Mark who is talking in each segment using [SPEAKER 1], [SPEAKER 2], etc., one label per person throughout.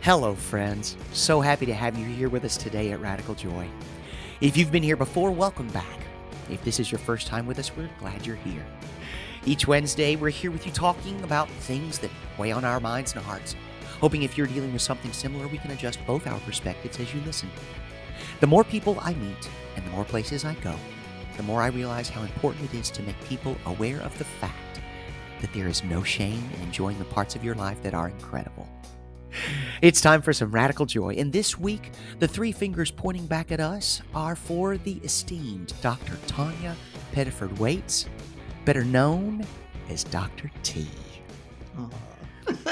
[SPEAKER 1] Hello, friends. So happy to have you here with us today at Radical Joy. If you've been here before, welcome back. If this is your first time with us, we're glad you're here. Each Wednesday, we're here with you talking about things that weigh on our minds and hearts, hoping if you're dealing with something similar, we can adjust both our perspectives as you listen. The more people I meet and the more places I go, the more I realize how important it is to make people aware of the fact that there is no shame in enjoying the parts of your life that are incredible. It's time for some radical joy, and this week, the three fingers pointing back at us are for the esteemed Dr. Tawnya Pettiford-Wates, better known as Dr. T.
[SPEAKER 2] Aw.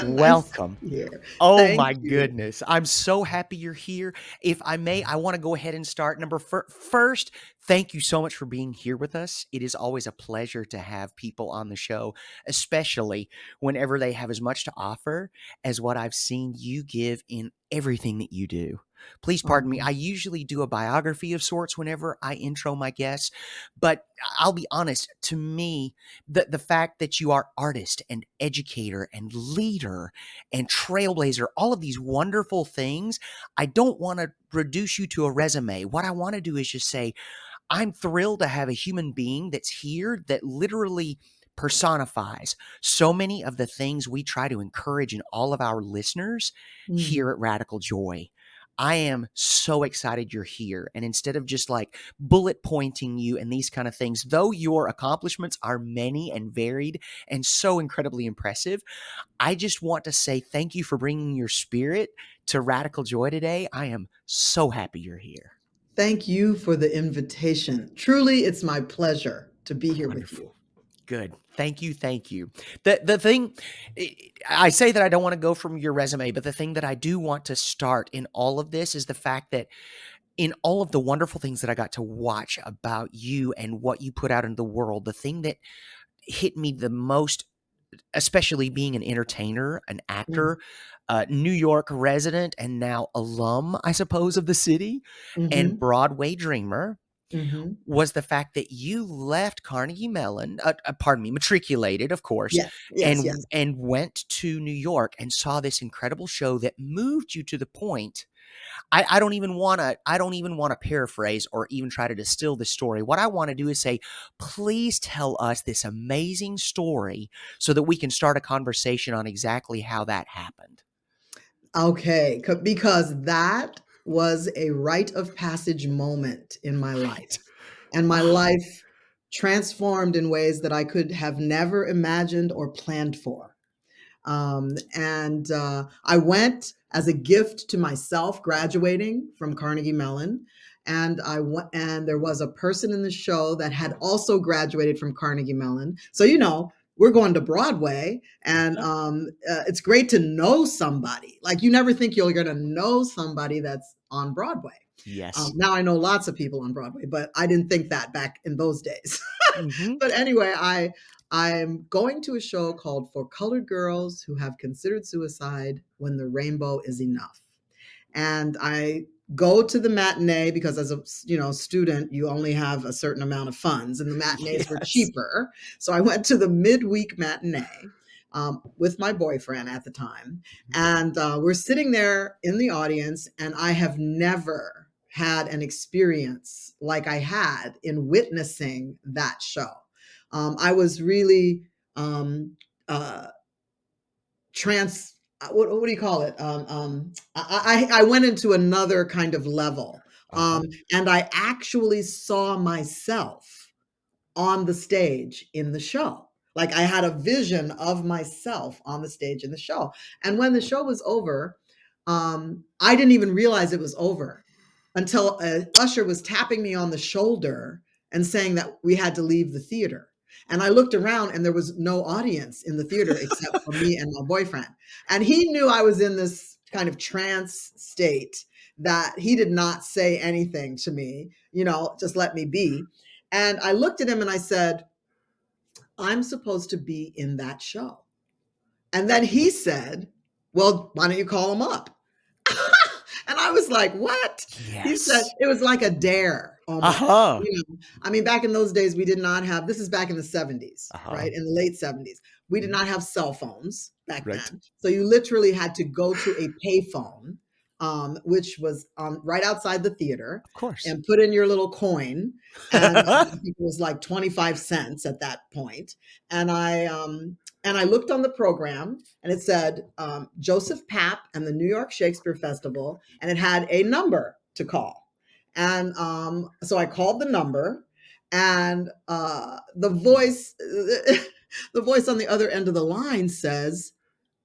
[SPEAKER 2] Nice to
[SPEAKER 1] Welcome.
[SPEAKER 2] hear.
[SPEAKER 1] Oh
[SPEAKER 2] Thank
[SPEAKER 1] my
[SPEAKER 2] you.
[SPEAKER 1] goodness. I'm so happy you're here. If I may, I want to go ahead and start. First, thank you so much for being here with us. It is always a pleasure to have people on the show, especially whenever they have as much to offer as what I've seen you give in everything that you do. Please pardon me.
[SPEAKER 2] Um,
[SPEAKER 1] I usually do a biography of sorts whenever I intro my guests, but I'll be honest, to me, the fact that you are artist and educator and leader and trailblazer, all of these wonderful things, I don't want to reduce you to a resume. What I want to do is just say, I'm thrilled to have a human being that's here that literally personifies so many of the things we try to encourage in all of our listeners here
[SPEAKER 2] mm,
[SPEAKER 1] at Radical Joy. I am so excited you're here. And instead of just like bullet pointing you and these kind of things, though your accomplishments are many and varied and so incredibly impressive, I just want to say thank you for bringing your spirit to Radical Joy today. I am so happy you're here.
[SPEAKER 2] Thank you for the invitation. Truly, it's my pleasure to be here with you.
[SPEAKER 1] Wonderful. Good. Thank you. Thank you. The thing I say that I don't want to go from your resume, but the thing that I do want to start in all of this is the fact that in all of the wonderful things that I got to watch about you and what you put out into the world, the thing that hit me the most, especially being an entertainer, an
[SPEAKER 2] Mm,
[SPEAKER 1] actor, New York resident, and now alum, I suppose, of the city, and
[SPEAKER 2] mhm,
[SPEAKER 1] Broadway dreamer,
[SPEAKER 2] mhm.
[SPEAKER 1] was the fact that you left Carnegie Mellon, pardon me, matriculated, of course,
[SPEAKER 2] Yes, yes, yes.
[SPEAKER 1] and went to New York and saw this incredible show that moved you to the point. I don't even want to. I don't even want to paraphrase or even try to distill the story. What I want to do is say, please tell us this amazing story so that we can start a conversation on exactly how that happened.
[SPEAKER 2] Okay, because that was a rite of passage moment in my
[SPEAKER 1] Right.
[SPEAKER 2] life, and my
[SPEAKER 1] Oh,
[SPEAKER 2] life transformed in ways that I could have never imagined or planned for. And I went as a gift to myself graduating from Carnegie Mellon. And I went, and there was a person in the show that had also graduated from Carnegie Mellon. So, we're going to Broadway, and it's great to know somebody. Like, you never think you're going to know somebody that's on Broadway.
[SPEAKER 1] yes.
[SPEAKER 2] Now I know lots of people on Broadway, but I didn't think that back in those days.
[SPEAKER 1] Hmm.
[SPEAKER 2] But anyway, I'm going to a show called For Colored Girls Who Have Considered Suicide When the Rainbow Is Enough. And I go to the matinee because as a student, you only have a certain amount of funds, and the matinees were
[SPEAKER 1] Yes.
[SPEAKER 2] cheaper. So I went to the midweek matinee with my boyfriend at the time, and we're sitting there in the audience, and I have never had an experience like I had in witnessing that show. I was really um, uh, trans what do you call it? I went into another kind of level,
[SPEAKER 1] Uh-huh.
[SPEAKER 2] and I actually saw myself on the stage in the show. Like, I had a vision of myself on the stage in the show. And when the show was over, I didn't even realize it was over until a usher was tapping me on the shoulder and saying that we had to leave the theater. And I looked around, and there was no audience in the theater except for me and my boyfriend. And he knew I was in this kind of trance state that he did not say anything to me, just let me be. And I looked at him and I said, I'm supposed to be in that show. And then he said, well, why don't you call him up? And I was like, what? He said
[SPEAKER 1] Yes.
[SPEAKER 2] it was like a dare almost.
[SPEAKER 1] Uh-huh.
[SPEAKER 2] I mean, back in those days, we did not have, this is back in the 70s,
[SPEAKER 1] Uh-huh.
[SPEAKER 2] right? In the late 70s. We did
[SPEAKER 1] Mhm.
[SPEAKER 2] not have cell phones back
[SPEAKER 1] Right.
[SPEAKER 2] then. So you literally had to go to a payphone, which was right outside the theater,
[SPEAKER 1] Of course.
[SPEAKER 2] and put in your little coin. And I think it was like 25 cents at that point. And I looked on the program, and it said Joseph Papp and the New York Shakespeare Festival, and it had a number to call. And so I called the number, and the voice the voice on the other end of the line says,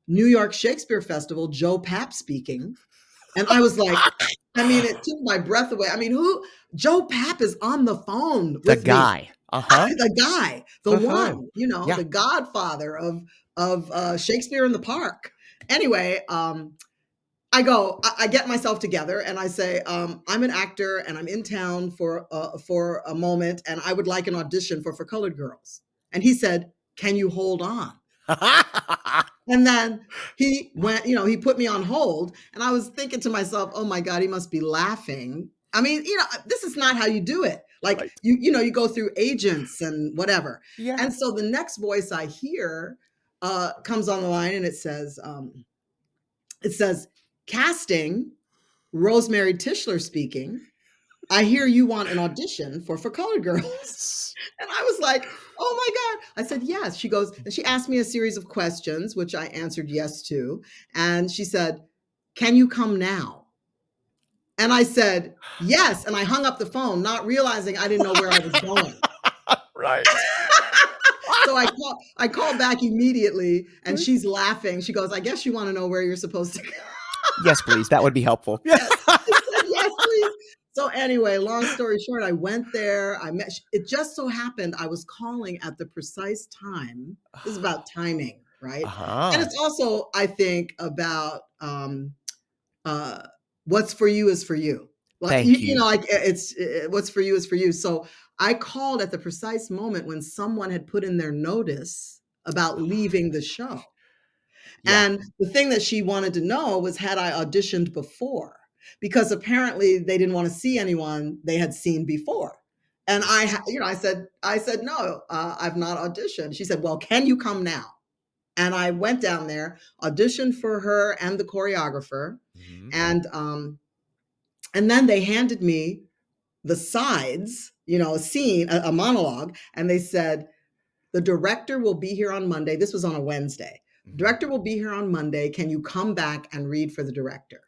[SPEAKER 2] New York Shakespeare Festival, Joe Papp speaking. And I was like, I mean, it took my breath away. I mean, Joe Papp is on the phone
[SPEAKER 1] The
[SPEAKER 2] with me.
[SPEAKER 1] guy. Uh-huh.
[SPEAKER 2] The guy, the
[SPEAKER 1] Uh-huh.
[SPEAKER 2] one,
[SPEAKER 1] Yeah.
[SPEAKER 2] the godfather of Shakespeare in the Park. Anyway, I get myself together, and I say, I'm an actor, and I'm in town for a moment, and I would like an audition for Colored Girls. And he said, can you hold on? And then he went, he put me on hold, and I was thinking to myself, oh my God, he must be laughing. I mean, this is not how you do it. Like,
[SPEAKER 1] Right.
[SPEAKER 2] you go through agents and whatever.
[SPEAKER 1] Yeah.
[SPEAKER 2] And so the next voice I hear comes on the line, and it says, casting, Rosemary Tischler speaking. I hear you want an audition for Colored Girls. And I was like, oh my God. I said, yes. She goes, and she asked me a series of questions, which I answered yes to. And she said, can you come now? And I said, yes. And I hung up the phone, not realizing I didn't know where I was going.
[SPEAKER 1] Right.
[SPEAKER 2] So I called back immediately, and she's laughing. She goes, I guess you want to know where you're supposed to go.
[SPEAKER 1] Yes, please. That would be helpful.
[SPEAKER 2] Yes. I said, yes, please. So anyway, long story short, I went there. It just so happened I was calling at the precise time. This is about timing, right?
[SPEAKER 1] Uh-huh.
[SPEAKER 2] And it's also, I think, about what's for you is for you. Like,
[SPEAKER 1] Thank
[SPEAKER 2] you
[SPEAKER 1] you.
[SPEAKER 2] know, like it's what's for you is for you. So I called at the precise moment when someone had put in their notice about leaving the show.
[SPEAKER 1] Yeah.
[SPEAKER 2] And the thing that she wanted to know was, had I auditioned before? Because apparently they didn't want to see anyone they had seen before. And I said, no, I've not auditioned. She said, well, can you come now? And I went down there, auditioned for her and the choreographer.
[SPEAKER 1] Mhm.
[SPEAKER 2] And then they handed me the sides, a scene, a monologue. And they said, the director will be here on Monday. This was on a Wednesday.
[SPEAKER 1] Mhm.
[SPEAKER 2] Director will be here on Monday. Can you come back and read for the director?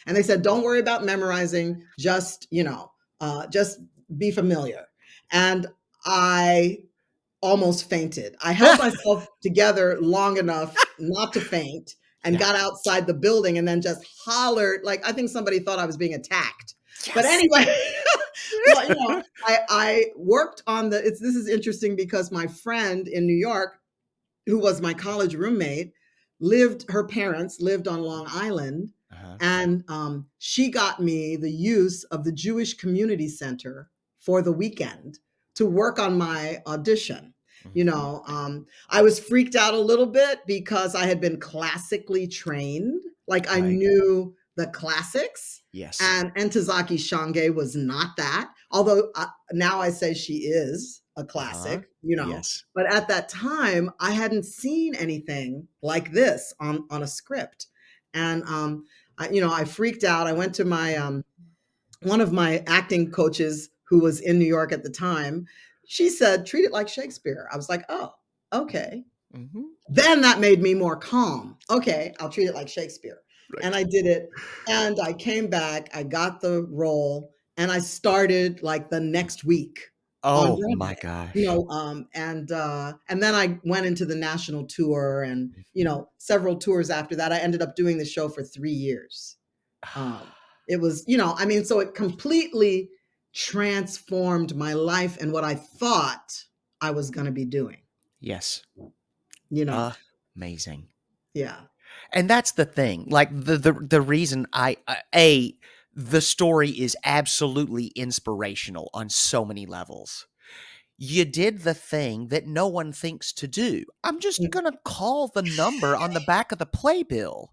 [SPEAKER 2] And they said, don't worry about memorizing. Just be familiar. And I almost fainted. I held myself together long enough not to faint, and got outside the building, and then just hollered. Like, I think somebody thought I was being attacked.
[SPEAKER 1] Yes.
[SPEAKER 2] But anyway, well, I worked on this is interesting, because my friend in New York, who was my college roommate, her parents lived on Long Island.
[SPEAKER 1] Uh-huh.
[SPEAKER 2] And she got me the use of the Jewish Community Center for the weekend to work on my audition. I was freaked out a little bit, because I had been classically trained. Like, I knew the classics.
[SPEAKER 1] Yes.
[SPEAKER 2] And Ntozake Shange was not that. Although now I say she is a classic,
[SPEAKER 1] Yes.
[SPEAKER 2] But at that time, I hadn't seen anything like this on a script. And I freaked out. I went to my one of my acting coaches, who was in New York at the time. She said, treat it like Shakespeare. I was like, oh, okay.
[SPEAKER 1] Mm-hmm.
[SPEAKER 2] Then that made me more calm. Okay, I'll treat it like Shakespeare.
[SPEAKER 1] Right.
[SPEAKER 2] And I did it. And I came back, I got the role, and I started like the next week.
[SPEAKER 1] Oh my gosh.
[SPEAKER 2] And then I went into the national tour, and several tours after that. I ended up doing the show for 3 years. It was, so it completely transformed my life and what I thought I was going to be doing.
[SPEAKER 1] Yes. Amazing.
[SPEAKER 2] Yeah.
[SPEAKER 1] And that's the thing. Like, the reason the story is absolutely inspirational on so many levels. You did the thing that no one thinks to do. I'm just going to call the number on the back of the playbill.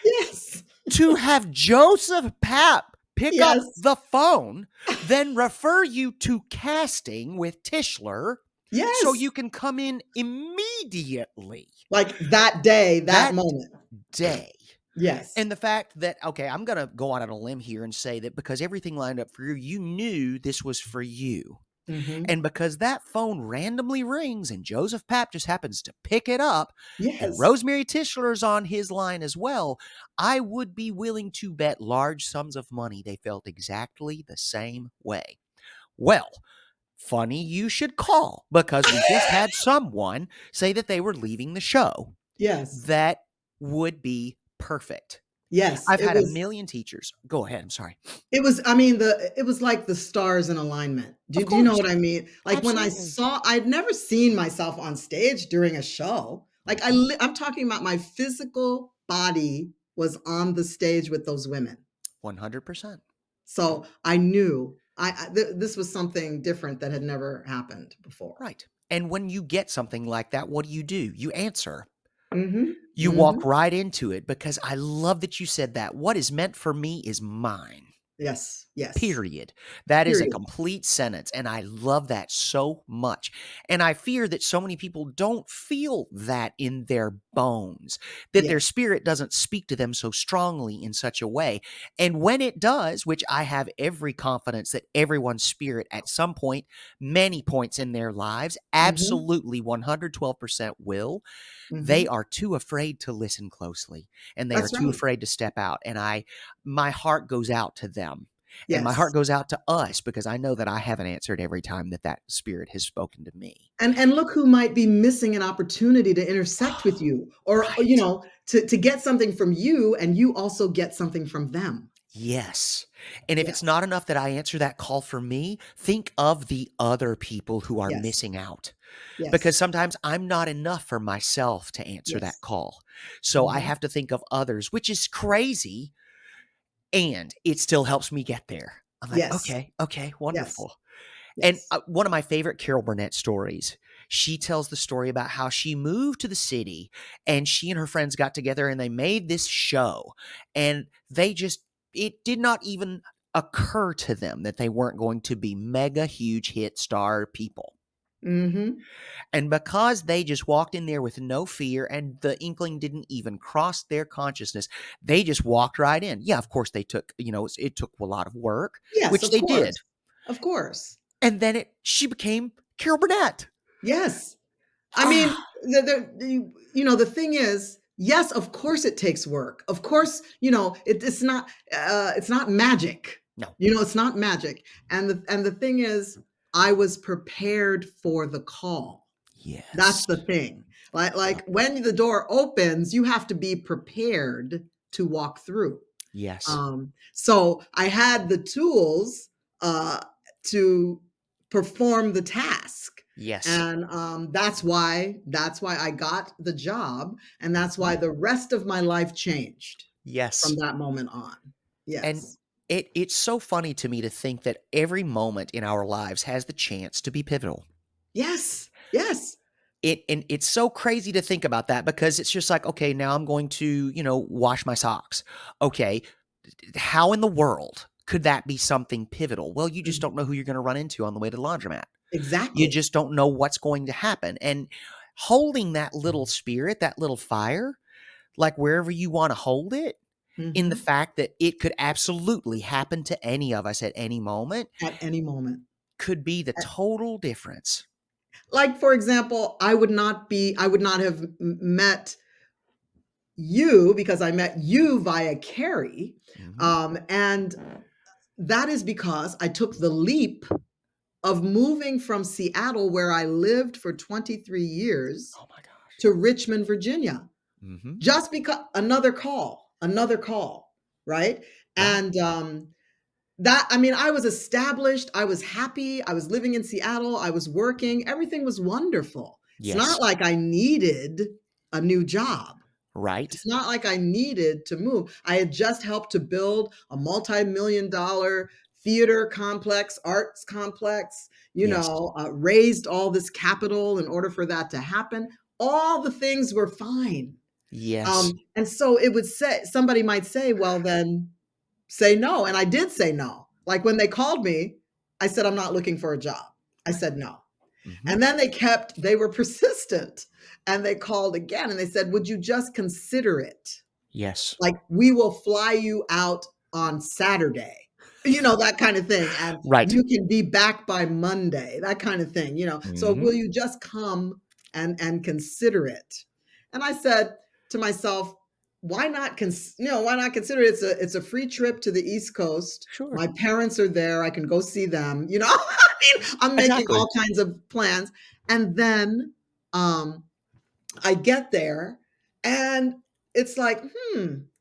[SPEAKER 2] Yes.
[SPEAKER 1] To have Joseph Papp pick up
[SPEAKER 2] Yes.
[SPEAKER 1] the phone, then refer you to casting with Tischler. so
[SPEAKER 2] Yes.
[SPEAKER 1] you can come in immediately
[SPEAKER 2] Like that day, that
[SPEAKER 1] that
[SPEAKER 2] moment.
[SPEAKER 1] day.
[SPEAKER 2] Yes.
[SPEAKER 1] And the fact that, okay, I'm going to go out on a limb here and say that because everything lined up for you, you knew this was for you.
[SPEAKER 2] Mhm.
[SPEAKER 1] And because that phone randomly rings and Joseph Papp just happens to pick it up and
[SPEAKER 2] Yes.
[SPEAKER 1] Rosemary Tischler's on his line as well, I would be willing to bet large sums of money they felt exactly the same way. Well, funny you should call because we just had someone say that they were leaving the show.
[SPEAKER 2] Yes.
[SPEAKER 1] That would be perfect.
[SPEAKER 2] Yes.
[SPEAKER 1] I've had a million teachers. Go ahead. I'm sorry.
[SPEAKER 2] I mean, it was like the stars in alignment.
[SPEAKER 1] Of
[SPEAKER 2] Do you know
[SPEAKER 1] course.
[SPEAKER 2] what I mean? Like when
[SPEAKER 1] Absolutely.
[SPEAKER 2] I'd never seen myself on stage during a show. Like
[SPEAKER 1] Mhm.
[SPEAKER 2] I'm talking about my physical body was on the stage with those women.
[SPEAKER 1] 100%.
[SPEAKER 2] So I knew this was something different that had never happened before.
[SPEAKER 1] Right. And when you get something like that, what do? You answer.
[SPEAKER 2] Mhm.
[SPEAKER 1] You walk
[SPEAKER 2] Mhm.
[SPEAKER 1] right into it because I love that you said that. What is meant for me is mine.
[SPEAKER 2] Yes. Yes.
[SPEAKER 1] Period. That is a
[SPEAKER 2] Period.
[SPEAKER 1] complete sentence, and I love that so much. And I fear that so many people don't feel that in their bones, that their
[SPEAKER 2] Yes.
[SPEAKER 1] spirit doesn't speak to them so strongly in such a way. And when it does, which I have every confidence that everyone's spirit at some point, many points in their lives,
[SPEAKER 2] Mhm.
[SPEAKER 1] absolutely 112% will, they
[SPEAKER 2] Mhm.
[SPEAKER 1] are too afraid to listen closely and they are
[SPEAKER 2] That's
[SPEAKER 1] too
[SPEAKER 2] right.
[SPEAKER 1] afraid to step out. And my heart goes out to them and my heart
[SPEAKER 2] Yes.
[SPEAKER 1] goes out to us because I know that I haven't answered every time that that spirit has spoken to me.
[SPEAKER 2] And look who might be missing an opportunity to intersect with you or,
[SPEAKER 1] Right.
[SPEAKER 2] to get something from you and you also get something from them.
[SPEAKER 1] Yes. And if it's
[SPEAKER 2] Yes.
[SPEAKER 1] not enough that I answer that call for me, think of the other people who are
[SPEAKER 2] Yes.
[SPEAKER 1] missing out. Because
[SPEAKER 2] Yes.
[SPEAKER 1] sometimes I'm not enough for myself to answer that
[SPEAKER 2] Yes.
[SPEAKER 1] call. So I
[SPEAKER 2] Mhm.
[SPEAKER 1] have to think of others, which is crazy. And it still helps me get there. I'm like,
[SPEAKER 2] Yes.
[SPEAKER 1] okay,
[SPEAKER 2] Yes.
[SPEAKER 1] wonderful. And,
[SPEAKER 2] Yes.
[SPEAKER 1] one of my favorite Carol Burnett stories, she tells the story about how she moved to the city and she and her friends got together and they made this show, and it did not even occur to them that they weren't going to be mega huge hit star people.
[SPEAKER 2] Mhm.
[SPEAKER 1] And because they just walked in there with no fear and the inkling didn't even cross their consciousness, they just walked right in. Yeah, of course they took, it took a lot of work,
[SPEAKER 2] Yes,
[SPEAKER 1] which
[SPEAKER 2] of
[SPEAKER 1] they
[SPEAKER 2] course.
[SPEAKER 1] did.
[SPEAKER 2] Of course.
[SPEAKER 1] And then she became Carol Burnett.
[SPEAKER 2] Yes. I
[SPEAKER 1] Ah,
[SPEAKER 2] mean, the thing is, yes, of course it takes work. Of course, it's not magic.
[SPEAKER 1] no.
[SPEAKER 2] It's not magic. And the thing is, I was prepared for the call. That's
[SPEAKER 1] Yes.
[SPEAKER 2] the thing.
[SPEAKER 1] Yep.
[SPEAKER 2] Like when the door opens, you have to be prepared to walk through.
[SPEAKER 1] Yes.
[SPEAKER 2] So I had the tools uh, to perform the task,
[SPEAKER 1] Yes.
[SPEAKER 2] and that's why I got the job, and that's
[SPEAKER 1] Mhm.
[SPEAKER 2] why the rest of my life changed from
[SPEAKER 1] Yes.
[SPEAKER 2] that moment on.
[SPEAKER 1] And
[SPEAKER 2] Yes,
[SPEAKER 1] it's so funny to me to think that every moment in our lives has the chance to be pivotal.
[SPEAKER 2] yes, yes.
[SPEAKER 1] It's so crazy to think about that because it's just like, okay, now I'm going to, wash my socks. Okay, how in the world could that be something pivotal? Well, you just
[SPEAKER 2] Mhm.
[SPEAKER 1] don't know who you're going to run into on the way to the laundromat. You
[SPEAKER 2] Exactly.
[SPEAKER 1] just don't know what's going to happen. And holding that little spirit, that little fire, like wherever you want to hold it, in the
[SPEAKER 2] Mhm.
[SPEAKER 1] fact that it could absolutely happen to any of us at any moment,
[SPEAKER 2] At any moment.
[SPEAKER 1] could be the
[SPEAKER 2] A
[SPEAKER 1] total difference.
[SPEAKER 2] Like, for example, I would not have met you because I met you via Carrie,
[SPEAKER 1] Mhm.
[SPEAKER 2] and that is because I took the leap of moving from Seattle, where I lived for 23 years,
[SPEAKER 1] Oh my gosh.
[SPEAKER 2] to Richmond, Virginia,
[SPEAKER 1] Mhm.
[SPEAKER 2] just because another call, right?
[SPEAKER 1] Right.
[SPEAKER 2] And I mean, I was established, I was happy, I was living in Seattle, I was working, everything was wonderful. It's not
[SPEAKER 1] Yes.
[SPEAKER 2] like I needed a new job.
[SPEAKER 1] Right.
[SPEAKER 2] It's not like I needed to move. I had just helped to build a multi-million dollar theater complex, arts complex,
[SPEAKER 1] Yes.
[SPEAKER 2] raised all this capital in order for that to happen. All the things were fine.
[SPEAKER 1] Yes.
[SPEAKER 2] And so somebody might say, well, then say no. And I did say no. Like when they called me, I said, I'm not looking for a job. I
[SPEAKER 1] Right.
[SPEAKER 2] said no.
[SPEAKER 1] Mhm.
[SPEAKER 2] And then they were persistent and they called again and they said, would you just consider it?
[SPEAKER 1] Yes.
[SPEAKER 2] Like, we will fly you out on Saturday, that kind of thing. And
[SPEAKER 1] Right.
[SPEAKER 2] you can be back by Monday, that kind of thing. So
[SPEAKER 1] Mhm.
[SPEAKER 2] will you just come and consider it? And I said to myself, why not consider it? It's a free trip to the East Coast.
[SPEAKER 1] Sure.
[SPEAKER 2] My parents are there. I can go see them. I mean, I'm making
[SPEAKER 1] Exactly.
[SPEAKER 2] all kinds of plans. And then um I get there and it's like,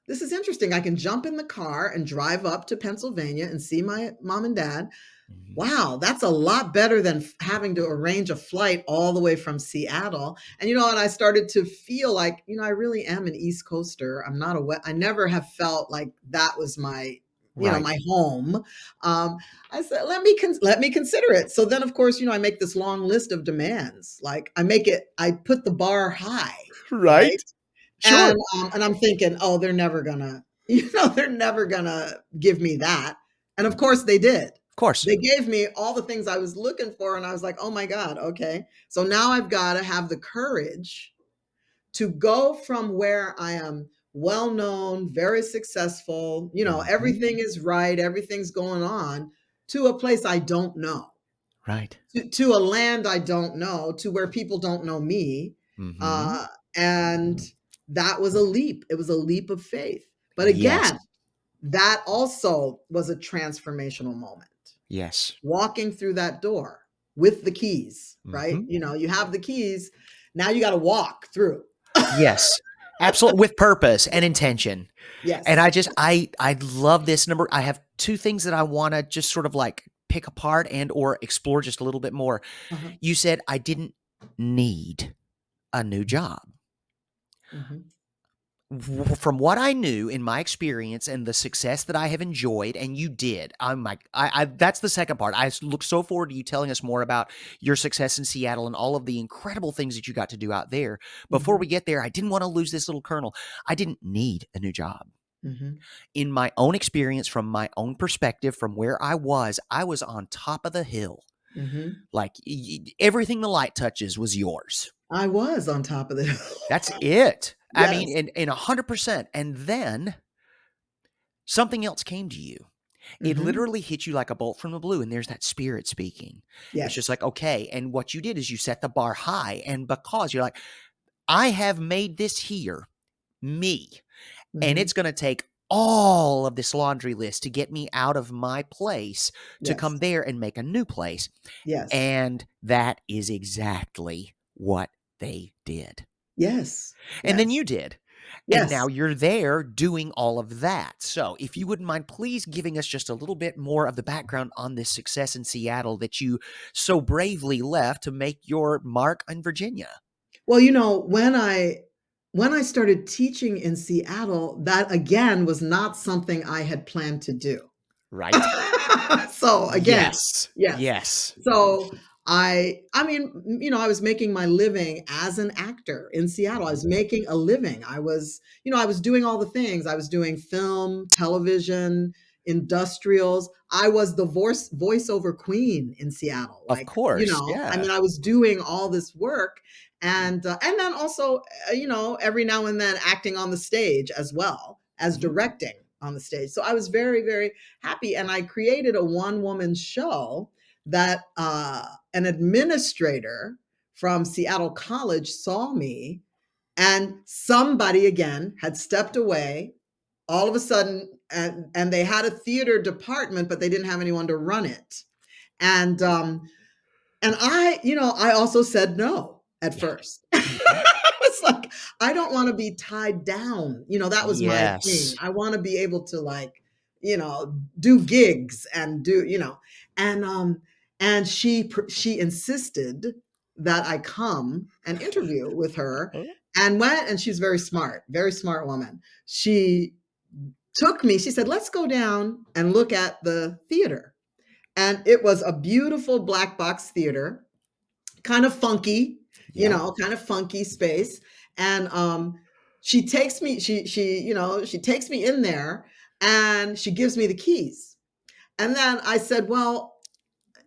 [SPEAKER 2] this is interesting. I can jump in the car and drive up to Pennsylvania and see my mom and dad.
[SPEAKER 1] Mhm.
[SPEAKER 2] Wow, that's a lot better than having to arrange a flight all the way from Seattle. And I started to feel like, I really am an East Coaster. I'm not I never have felt like that was
[SPEAKER 1] Right.
[SPEAKER 2] my home. Um, I said, let me consider it. So then, of course, I make this long list of demands. Like I put the bar high, right?
[SPEAKER 1] Right.
[SPEAKER 2] And
[SPEAKER 1] Sure.
[SPEAKER 2] I'm thinking, oh, they're never gonna, they're never gonna give me that. And of
[SPEAKER 1] Mhm.
[SPEAKER 2] course they did.
[SPEAKER 1] Of course.
[SPEAKER 2] They gave me all the things I was looking for, and I was like, oh my God, okay. So now I've got to have the courage to go from where I am well known, very successful,
[SPEAKER 1] Mhm.
[SPEAKER 2] everything is right, everything's going on, to a place I don't know,
[SPEAKER 1] Right.
[SPEAKER 2] to a land I don't know, to where people don't know me.
[SPEAKER 1] Mhm.
[SPEAKER 2] Uh, and that was a leap. It was a leap of faith. But
[SPEAKER 1] Yes.
[SPEAKER 2] again, that also was a transformational moment.
[SPEAKER 1] Yes.
[SPEAKER 2] Walking through that door with the keys, right?
[SPEAKER 1] Mhm.
[SPEAKER 2] You have the keys. Now you got to walk through.
[SPEAKER 1] Yes. Absolutely, with purpose and intention. And
[SPEAKER 2] Yes.
[SPEAKER 1] I love this number. I have 2 things that I wanna just sort of, like, pick apart and or explore just a little bit more.
[SPEAKER 2] Uh-huh.
[SPEAKER 1] You said, "I didn't need a new job."
[SPEAKER 2] Mhm.
[SPEAKER 1] From what I knew in my experience and the success that I have enjoyed, and you did, I'm like, that's the second part. Look so forward to you telling us more about your success in Seattle and all of the incredible things that you got to do out there. Before
[SPEAKER 2] Mhm.
[SPEAKER 1] we get there, I didn't want to lose this little kernel. I didn't need a new job.
[SPEAKER 2] Mhm.
[SPEAKER 1] In my own experience, from my own perspective, from where I was on top of the hill.
[SPEAKER 2] Mhm.
[SPEAKER 1] Like everything the light touches was yours.
[SPEAKER 2] I was on top of the hill.
[SPEAKER 1] That's it. I mean,
[SPEAKER 2] Yes.
[SPEAKER 1] in 100%. And then something else came to you. It
[SPEAKER 2] Mhm.
[SPEAKER 1] literally hit you like a bolt from the blue, and there's that spirit speaking. It's just
[SPEAKER 2] Yes.
[SPEAKER 1] like, okay. And what you did is you set the bar high. And because you're like, I have made this here me, and it's
[SPEAKER 2] Mhm.
[SPEAKER 1] going to take all of this laundry list to get me out of my place to come
[SPEAKER 2] Yes.
[SPEAKER 1] there and make a new place.
[SPEAKER 2] Yes.
[SPEAKER 1] And that is exactly what they did.
[SPEAKER 2] Yes.
[SPEAKER 1] And then
[SPEAKER 2] Yes.
[SPEAKER 1] you did. And now
[SPEAKER 2] Yes.
[SPEAKER 1] you're there doing all of that. So, if you wouldn't mind, please giving us just a little bit more of the background on this success in Seattle that you so bravely left to make your mark in Virginia.
[SPEAKER 2] Well, when I started teaching in Seattle, that again was not something I had planned to do.
[SPEAKER 1] Right?
[SPEAKER 2] So again,
[SPEAKER 1] Yes.
[SPEAKER 2] yes.
[SPEAKER 1] Yes.
[SPEAKER 2] So I mean, I was making my living as an actor in Seattle. I
[SPEAKER 1] Mhm.
[SPEAKER 2] was making a living. I was doing all the things. I was doing film, television, industrials. I was the voiceover queen in Seattle.
[SPEAKER 1] Of
[SPEAKER 2] Like,
[SPEAKER 1] course.
[SPEAKER 2] I
[SPEAKER 1] Yeah.
[SPEAKER 2] mean, I was doing all this work and then also, every now and then acting on the stage as well as
[SPEAKER 1] Mhm.
[SPEAKER 2] directing on the stage. So I was very, very happy. And I created a one woman show that an administrator from Seattle College saw me, and somebody again had stepped away all of a sudden, and they had a theater department, but they didn't have anyone to run it. And I also said no at
[SPEAKER 1] Yeah.
[SPEAKER 2] first.
[SPEAKER 1] Mhm.
[SPEAKER 2] I was like, I don't want to be tied down. That was my thing.
[SPEAKER 1] Yes.
[SPEAKER 2] I want to be able to do gigs and and she insisted that I come and interview with her
[SPEAKER 1] Oh.
[SPEAKER 2] and went, and she's very smart woman. She took me, she said, let's go down and look at the theater. And it was a beautiful black box theater, kind of funky,
[SPEAKER 1] Yeah.
[SPEAKER 2] kind of funky space. And she takes me, she takes me in there and she gives me the keys. And then I said, well,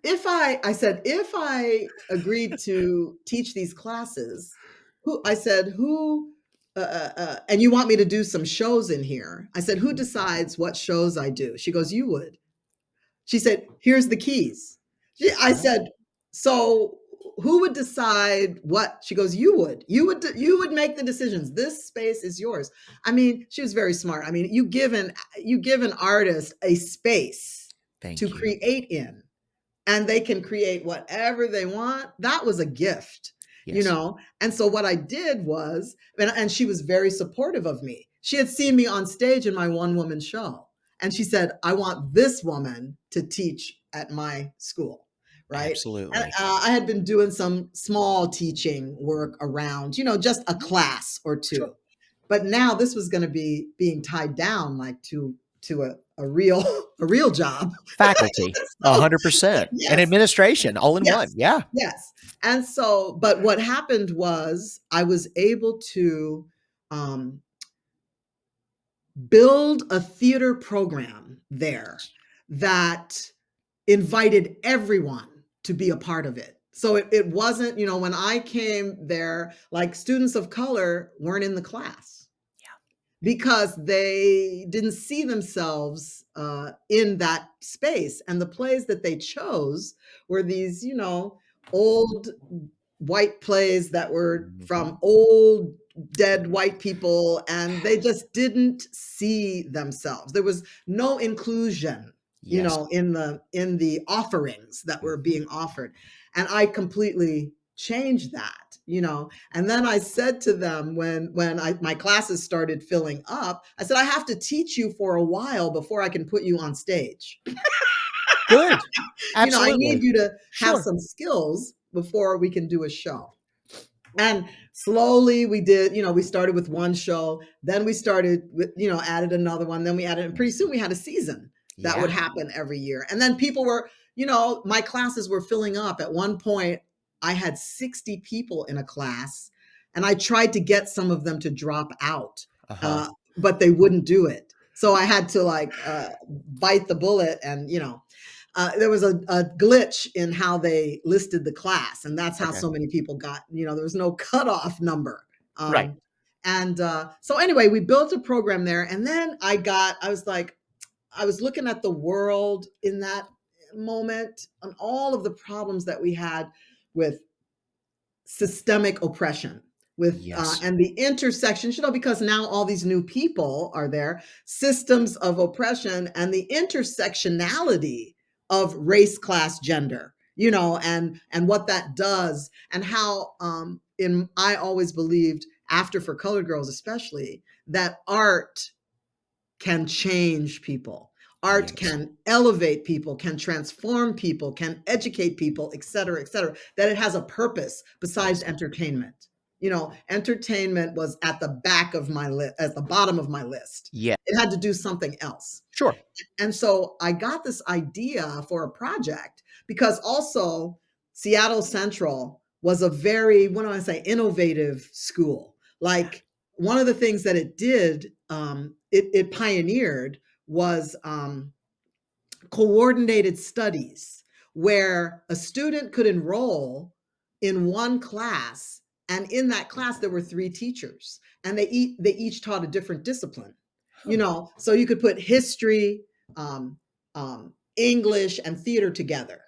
[SPEAKER 2] I said, if I agreed to teach these classes, I said, and you want me to do some shows in here? I said, who decides what shows I do? She goes, you would. She said, here's the keys. I
[SPEAKER 1] Oh,
[SPEAKER 2] said, so who would decide what? She goes, you would. You would make the decisions. This space is yours. I mean, she was very smart. I mean, you give an artist a space to
[SPEAKER 1] thank you.
[SPEAKER 2] create in, and they can create whatever they want. That was a gift, you
[SPEAKER 1] Yes.
[SPEAKER 2] know? And so what I did was, and she was very supportive of me. She had seen me on stage in my one woman show. And she said, I want this woman to teach at my school. Right. And
[SPEAKER 1] Absolutely.
[SPEAKER 2] I had been doing some small teaching work around, just a class or
[SPEAKER 1] Sure.
[SPEAKER 2] two. But now this was going to be being tied down like to a real a real job.
[SPEAKER 1] Faculty,
[SPEAKER 2] So
[SPEAKER 1] 100%. And
[SPEAKER 2] yes,
[SPEAKER 1] administration all in one.
[SPEAKER 2] yes,
[SPEAKER 1] Yeah.
[SPEAKER 2] yes. And so, but what happened was I was able to um, build a theater program there that invited everyone to be a part of it. So it wasn't, when I came there, like students of color weren't in the class because they didn't see themselves in that space. And the plays that they chose were these, old white plays that were
[SPEAKER 1] Mhm.
[SPEAKER 2] from old dead white people, and they just didn't see themselves. There was no inclusion,
[SPEAKER 1] Yes.
[SPEAKER 2] in the offerings that were
[SPEAKER 1] Mhm.
[SPEAKER 2] being offered. And I completely changed that. And then I said to them when my classes started filling up, I said, I have to teach you for a while before I can put you on stage.
[SPEAKER 1] Good.
[SPEAKER 2] I need
[SPEAKER 1] Absolutely.
[SPEAKER 2] you to have
[SPEAKER 1] Sure.
[SPEAKER 2] some skills before we can do a show. And slowly we did, we started with one show, then we started with, added another one, then we added, and pretty soon we had a season that would
[SPEAKER 1] Yeah.
[SPEAKER 2] happen every year. And then people were, my classes were filling up. At one point, I had 60 people in a class, and I tried to get some of them to drop out,
[SPEAKER 1] Uh-huh.
[SPEAKER 2] uh, but they wouldn't do it. So I had to bite the bullet and, there was a glitch in how they listed the class, and that's how
[SPEAKER 1] Okay.
[SPEAKER 2] so many people got. There was no cutoff number.
[SPEAKER 1] Right.
[SPEAKER 2] And so anyway, we built a program there, and then I was like, I was looking at the world in that moment and all of the problems that we had with systemic oppression with
[SPEAKER 1] Yes.
[SPEAKER 2] and the intersections, because now all these new people are there, systems of oppression and the intersectionality of race, class, gender, and what that does, and how in I always believed, after for colored girls especially, that art can change people. Art
[SPEAKER 1] Yes.
[SPEAKER 2] can elevate people, can transform people, can educate people, et cetera, et cetera, that it has a purpose besides
[SPEAKER 1] Yes.
[SPEAKER 2] entertainment. Entertainment was at the back of my list, at the bottom of my list.
[SPEAKER 1] Yeah.
[SPEAKER 2] It had to do something else.
[SPEAKER 1] Sure.
[SPEAKER 2] And so I got this idea for a project because also Seattle Central was a very, what do I say, innovative school. Like one of the things that it did, it pioneered was coordinated studies where a student could enroll in one class, and in that class there were three teachers, and they each taught a different discipline.
[SPEAKER 1] Huh.
[SPEAKER 2] So you could put history, English, and theater together,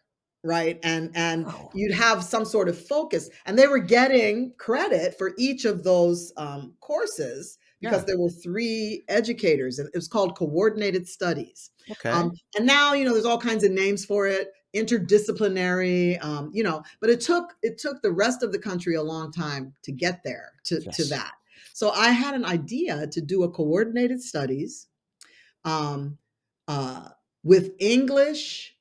[SPEAKER 2] right? And
[SPEAKER 1] Oh.
[SPEAKER 2] you'd have some sort of focus, and they were getting credit for each of those courses because
[SPEAKER 1] Yeah.
[SPEAKER 2] there were three educators, and it was called coordinated studies.
[SPEAKER 1] Okay.
[SPEAKER 2] And now, there's all kinds of names for it, interdisciplinary, but it took the rest of the country a long time to get there to
[SPEAKER 1] Yes.
[SPEAKER 2] that. So I had an idea to do a coordinated studies um, uh, with English.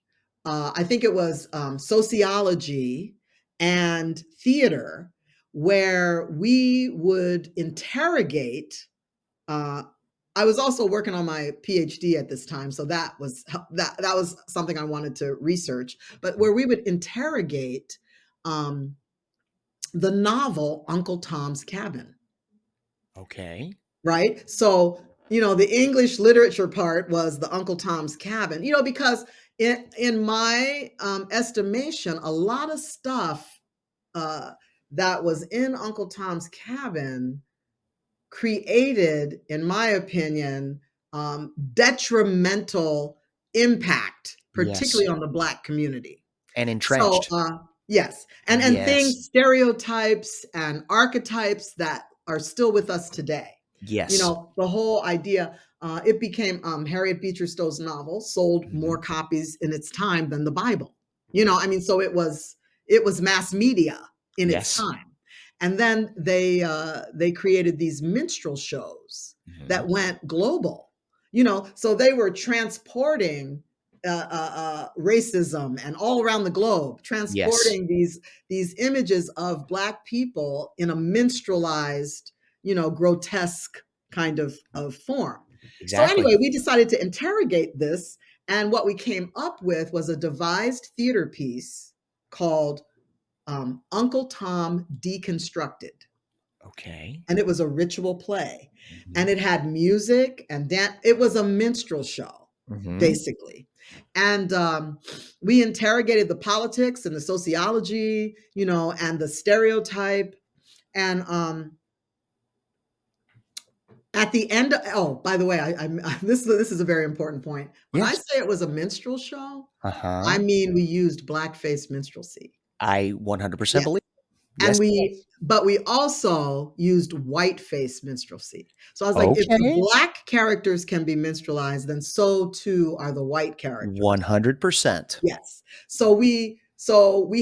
[SPEAKER 2] I think it was sociology and theater, where we would interrogate uh, I was also working on my PhD at this time, so that was something I wanted to research. But
[SPEAKER 1] Mm.
[SPEAKER 2] where we would interrogate um, the novel Uncle Tom's Cabin,
[SPEAKER 1] Okay.
[SPEAKER 2] right? So the English literature part was the Uncle Tom's Cabin, because In my estimation, a lot of stuff uh, that was in Uncle Tom's Cabin created, in my opinion, detrimental impact,
[SPEAKER 1] Yes.
[SPEAKER 2] particularly on the Black community.
[SPEAKER 1] And
[SPEAKER 2] So,
[SPEAKER 1] entrenched.
[SPEAKER 2] yes, and
[SPEAKER 1] Yes.
[SPEAKER 2] things, stereotypes and archetypes that are still with us today. You
[SPEAKER 1] Yes.
[SPEAKER 2] know, the whole idea, it became Harriet Beecher Stowe's novel sold more
[SPEAKER 1] Mhm.
[SPEAKER 2] copies in its time than the Bible. You know, I mean, so it was mass media in its
[SPEAKER 1] Yes.
[SPEAKER 2] time. And then they created these minstrel shows that
[SPEAKER 1] Mhm.
[SPEAKER 2] went global. You know, so they were transporting racism and all around the globe,
[SPEAKER 1] Yes.
[SPEAKER 2] transporting these images of Black people in a minstrelized, you know, grotesque kind of form. So
[SPEAKER 1] Exactly.
[SPEAKER 2] anyway, we decided to interrogate this, and what we came up with was a devised theater piece called Uncle Tom Deconstructed.
[SPEAKER 1] Okay.
[SPEAKER 2] And it was a ritual play. And
[SPEAKER 1] Mhm.
[SPEAKER 2] it had music and it was a minstrel show,
[SPEAKER 1] Mhm.
[SPEAKER 2] basically. And we interrogated the politics and the sociology, you know, and the stereotype. And at the end, oh, by the way, this is a very important point. When I
[SPEAKER 1] Yes.
[SPEAKER 2] say it was a minstrel show, I
[SPEAKER 1] Uh-huh.
[SPEAKER 2] mean we used blackface minstrelsy.
[SPEAKER 1] I 100%
[SPEAKER 2] Yes.
[SPEAKER 1] believe.
[SPEAKER 2] And
[SPEAKER 1] Yes, yes.
[SPEAKER 2] we also used whiteface minstrelsy. So I was like, if the
[SPEAKER 1] Okay.
[SPEAKER 2] Black characters can be minstrelized, then so too are the white characters.
[SPEAKER 1] 100%.
[SPEAKER 2] Yes. So we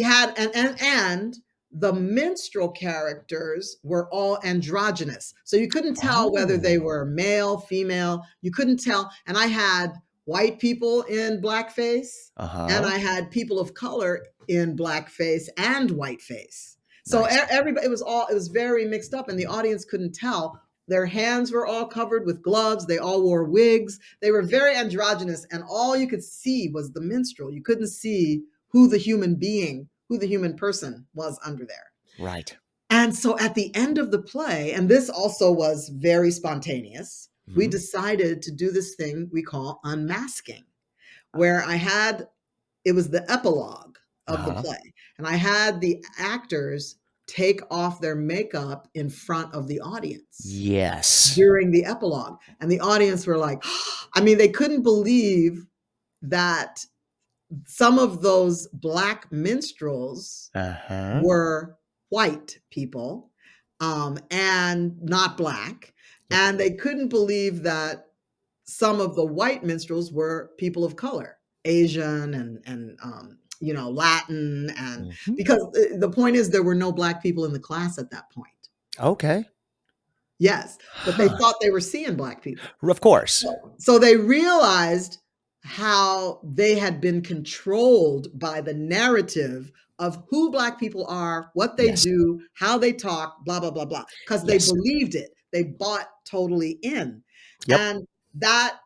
[SPEAKER 2] had and the minstrel characters were all androgynous. So you couldn't tell whether they
[SPEAKER 1] Oh.
[SPEAKER 2] were male, female. You couldn't tell. And I had white people in blackface, and
[SPEAKER 1] Uh-huh.
[SPEAKER 2] I had people of color in blackface and whiteface. So
[SPEAKER 1] Nice.
[SPEAKER 2] everybody, it was very mixed up, and the audience couldn't tell. Their hands were all covered with gloves. They all wore wigs. They were very androgynous, and all you could see was the minstrel. You couldn't see who the human being, who the human person was under there.
[SPEAKER 1] Right.
[SPEAKER 2] And so at the end of the play, and this also was very spontaneous, we
[SPEAKER 1] Mhm.
[SPEAKER 2] decided to do this thing we call unmasking, where it was the epilogue of the
[SPEAKER 1] Uh-huh.
[SPEAKER 2] play, and I had the actors take off their makeup in front of the audience
[SPEAKER 1] Yes.
[SPEAKER 2] during the epilogue. And the audience were like, I mean, they couldn't believe that some of those Black minstrels
[SPEAKER 1] Uh-huh.
[SPEAKER 2] were white people and not Black.
[SPEAKER 1] Yep.
[SPEAKER 2] And they couldn't believe that some of the white minstrels were people of color, Asian and you know, Latin. And
[SPEAKER 1] Mhm.
[SPEAKER 2] because the point is, there were no Black people in the class at that point.
[SPEAKER 1] Okay.
[SPEAKER 2] Yes, but they
[SPEAKER 1] Huh.
[SPEAKER 2] thought they were seeing Black people.
[SPEAKER 1] Of course.
[SPEAKER 2] So they realized how they had been controlled by the narrative of who Black people are, what they
[SPEAKER 1] Yes.
[SPEAKER 2] do, how they talk, blah, blah, blah, blah, because they
[SPEAKER 1] Yes.
[SPEAKER 2] believed it. They bought totally in.
[SPEAKER 1] Yep.
[SPEAKER 2] And that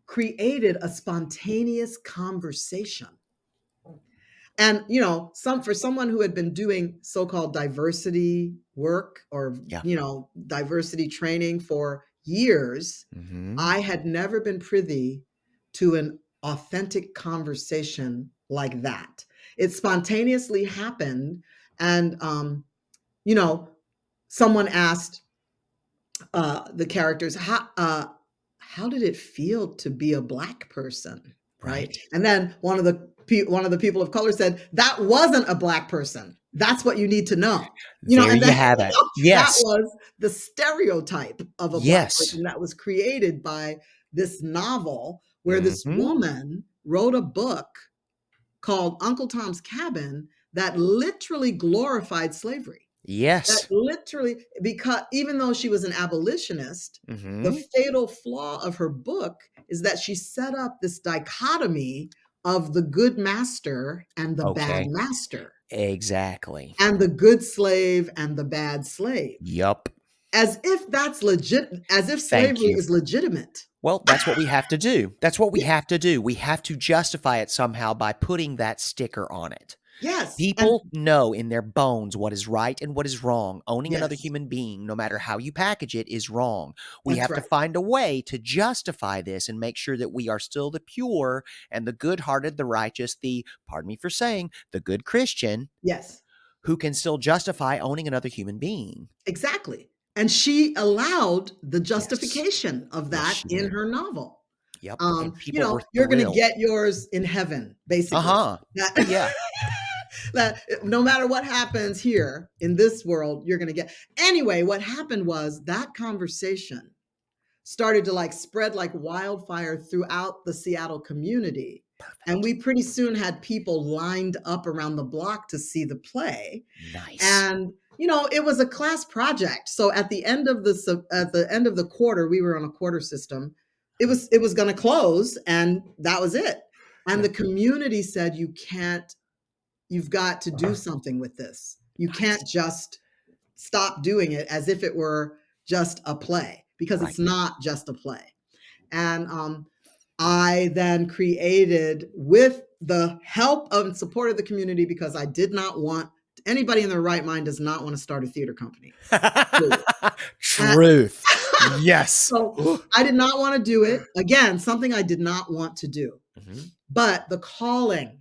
[SPEAKER 2] created a spontaneous conversation. And you know, for someone who had been doing so-called diversity work, or
[SPEAKER 1] Yeah.
[SPEAKER 2] you know, diversity training for years,
[SPEAKER 1] Mhm.
[SPEAKER 2] I had never been privy to an authentic conversation like that. It spontaneously happened, and you know, someone asked the characters, how did it feel to be a Black person, right?
[SPEAKER 1] Right.
[SPEAKER 2] And then one of the people of color said, that wasn't a Black person. That's what you need to know. You know,
[SPEAKER 1] There
[SPEAKER 2] and
[SPEAKER 1] you
[SPEAKER 2] then
[SPEAKER 1] have it.
[SPEAKER 2] that
[SPEAKER 1] Yes.
[SPEAKER 2] was the stereotype of a Black
[SPEAKER 1] Yes.
[SPEAKER 2] person that was created by this novel, where this
[SPEAKER 1] Mhm.
[SPEAKER 2] woman wrote a book called Uncle Tom's Cabin that literally glorified slavery. That
[SPEAKER 1] Yes.
[SPEAKER 2] literally, because even though she was an abolitionist, the
[SPEAKER 1] Mhm.
[SPEAKER 2] fatal flaw of her book is that she set up this dichotomy of the good master and the bad
[SPEAKER 1] Okay.
[SPEAKER 2] master,
[SPEAKER 1] Exactly.
[SPEAKER 2] and the good slave and the bad slave,
[SPEAKER 1] Yup.
[SPEAKER 2] as if that's legit, as if
[SPEAKER 1] Thank
[SPEAKER 2] slavery
[SPEAKER 1] you.
[SPEAKER 2] is legitimate.
[SPEAKER 1] Well, that's what we have to do. That's what we
[SPEAKER 2] Yeah.
[SPEAKER 1] have to do. We have to justify it somehow by putting that sticker on it.
[SPEAKER 2] Yes. And
[SPEAKER 1] People know in their bones what is right and what is wrong. Owning another
[SPEAKER 2] yes,
[SPEAKER 1] human being, no matter how you package it, is wrong. We
[SPEAKER 2] that's
[SPEAKER 1] have to
[SPEAKER 2] right.
[SPEAKER 1] find a way to justify this and make sure that we are still the pure and the good hearted, the righteous, the, pardon me for saying, the good Christian
[SPEAKER 2] Yes,
[SPEAKER 1] who can still justify owning another human being.
[SPEAKER 2] exactly. And she allowed the
[SPEAKER 1] Yes.
[SPEAKER 2] justification of
[SPEAKER 1] Yes,
[SPEAKER 2] that
[SPEAKER 1] she
[SPEAKER 2] in
[SPEAKER 1] did.
[SPEAKER 2] her novel.
[SPEAKER 1] Yep. And
[SPEAKER 2] You
[SPEAKER 1] people
[SPEAKER 2] know,
[SPEAKER 1] were
[SPEAKER 2] you're going to
[SPEAKER 1] thrilled.
[SPEAKER 2] get yours in heaven,
[SPEAKER 1] Uh
[SPEAKER 2] basically.
[SPEAKER 1] huh.
[SPEAKER 2] That,
[SPEAKER 1] Oh, yeah.
[SPEAKER 2] that no matter what happens here in this world, you're going to get. Anyway, what happened was that conversation started to like spread like wildfire throughout the Seattle community. And
[SPEAKER 1] Perfect.
[SPEAKER 2] we pretty soon had people lined up around the block to see the play.
[SPEAKER 1] Nice.
[SPEAKER 2] And it was a class project. So at the end of the quarter, we were on a quarter system.
[SPEAKER 1] Uh-huh.
[SPEAKER 2] It was going to close, and that was it. And
[SPEAKER 1] Yeah.
[SPEAKER 2] the community said, you've got to do something with this. You can't
[SPEAKER 1] Nice.
[SPEAKER 2] just stop doing it as if it were just a play, because
[SPEAKER 1] Right.
[SPEAKER 2] it's not just a play. And I then created, with the help and support of the community, because I did not want anybody in their right mind does not want to start a theater company. Period. Uh,
[SPEAKER 1] Truth. Yes.
[SPEAKER 2] so I did not want to do it. Again, something I did not want to do.
[SPEAKER 1] Mhm.
[SPEAKER 2] But the calling,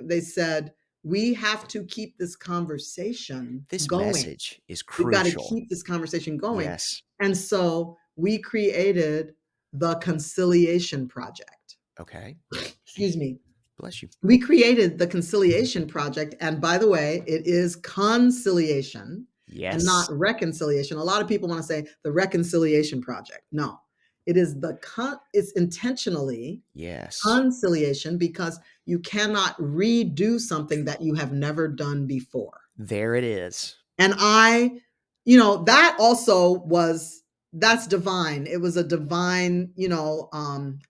[SPEAKER 2] they said, we have to keep this conversation
[SPEAKER 1] This
[SPEAKER 2] going.
[SPEAKER 1] message is
[SPEAKER 2] We've got to
[SPEAKER 1] crucial.
[SPEAKER 2] keep this conversation going.
[SPEAKER 1] Yes.
[SPEAKER 2] And so we created the Conciliation Project.
[SPEAKER 1] Okay.
[SPEAKER 2] Excuse me.
[SPEAKER 1] Bless you.
[SPEAKER 2] We created the Conciliation Project. And by the way, it is conciliation and not
[SPEAKER 1] Yes.
[SPEAKER 2] reconciliation. A lot of people want to say the Reconciliation Project. No, it is it's intentionally
[SPEAKER 1] Yes.
[SPEAKER 2] conciliation, because you cannot redo something that you have never done before.
[SPEAKER 1] There it is.
[SPEAKER 2] And that also that's divine. It was a divine,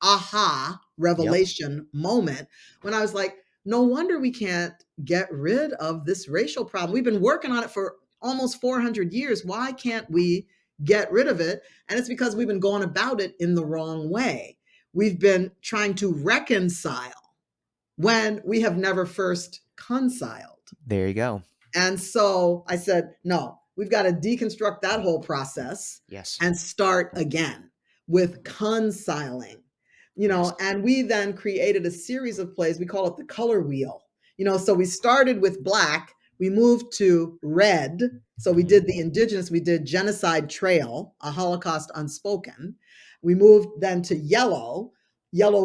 [SPEAKER 2] aha
[SPEAKER 1] Yep.
[SPEAKER 2] revelation moment when I was like, no wonder we can't get rid of this racial problem. We've been working on it for almost 400 years. Why can't we get rid of it? And it's because we've been going about it in the wrong way. We've been trying to reconcile when we have never first conciled.
[SPEAKER 1] There you go.
[SPEAKER 2] And so I said, no, we've got to deconstruct that whole process
[SPEAKER 1] Yes.
[SPEAKER 2] and start again with consiling,
[SPEAKER 1] Yes.
[SPEAKER 2] and we then created a series of plays. We call it the color wheel. So we started with black, we moved to red. So we did
[SPEAKER 1] Mhm.
[SPEAKER 2] the indigenous, we did Genocide Trail, a Holocaust unspoken. We moved then to yellow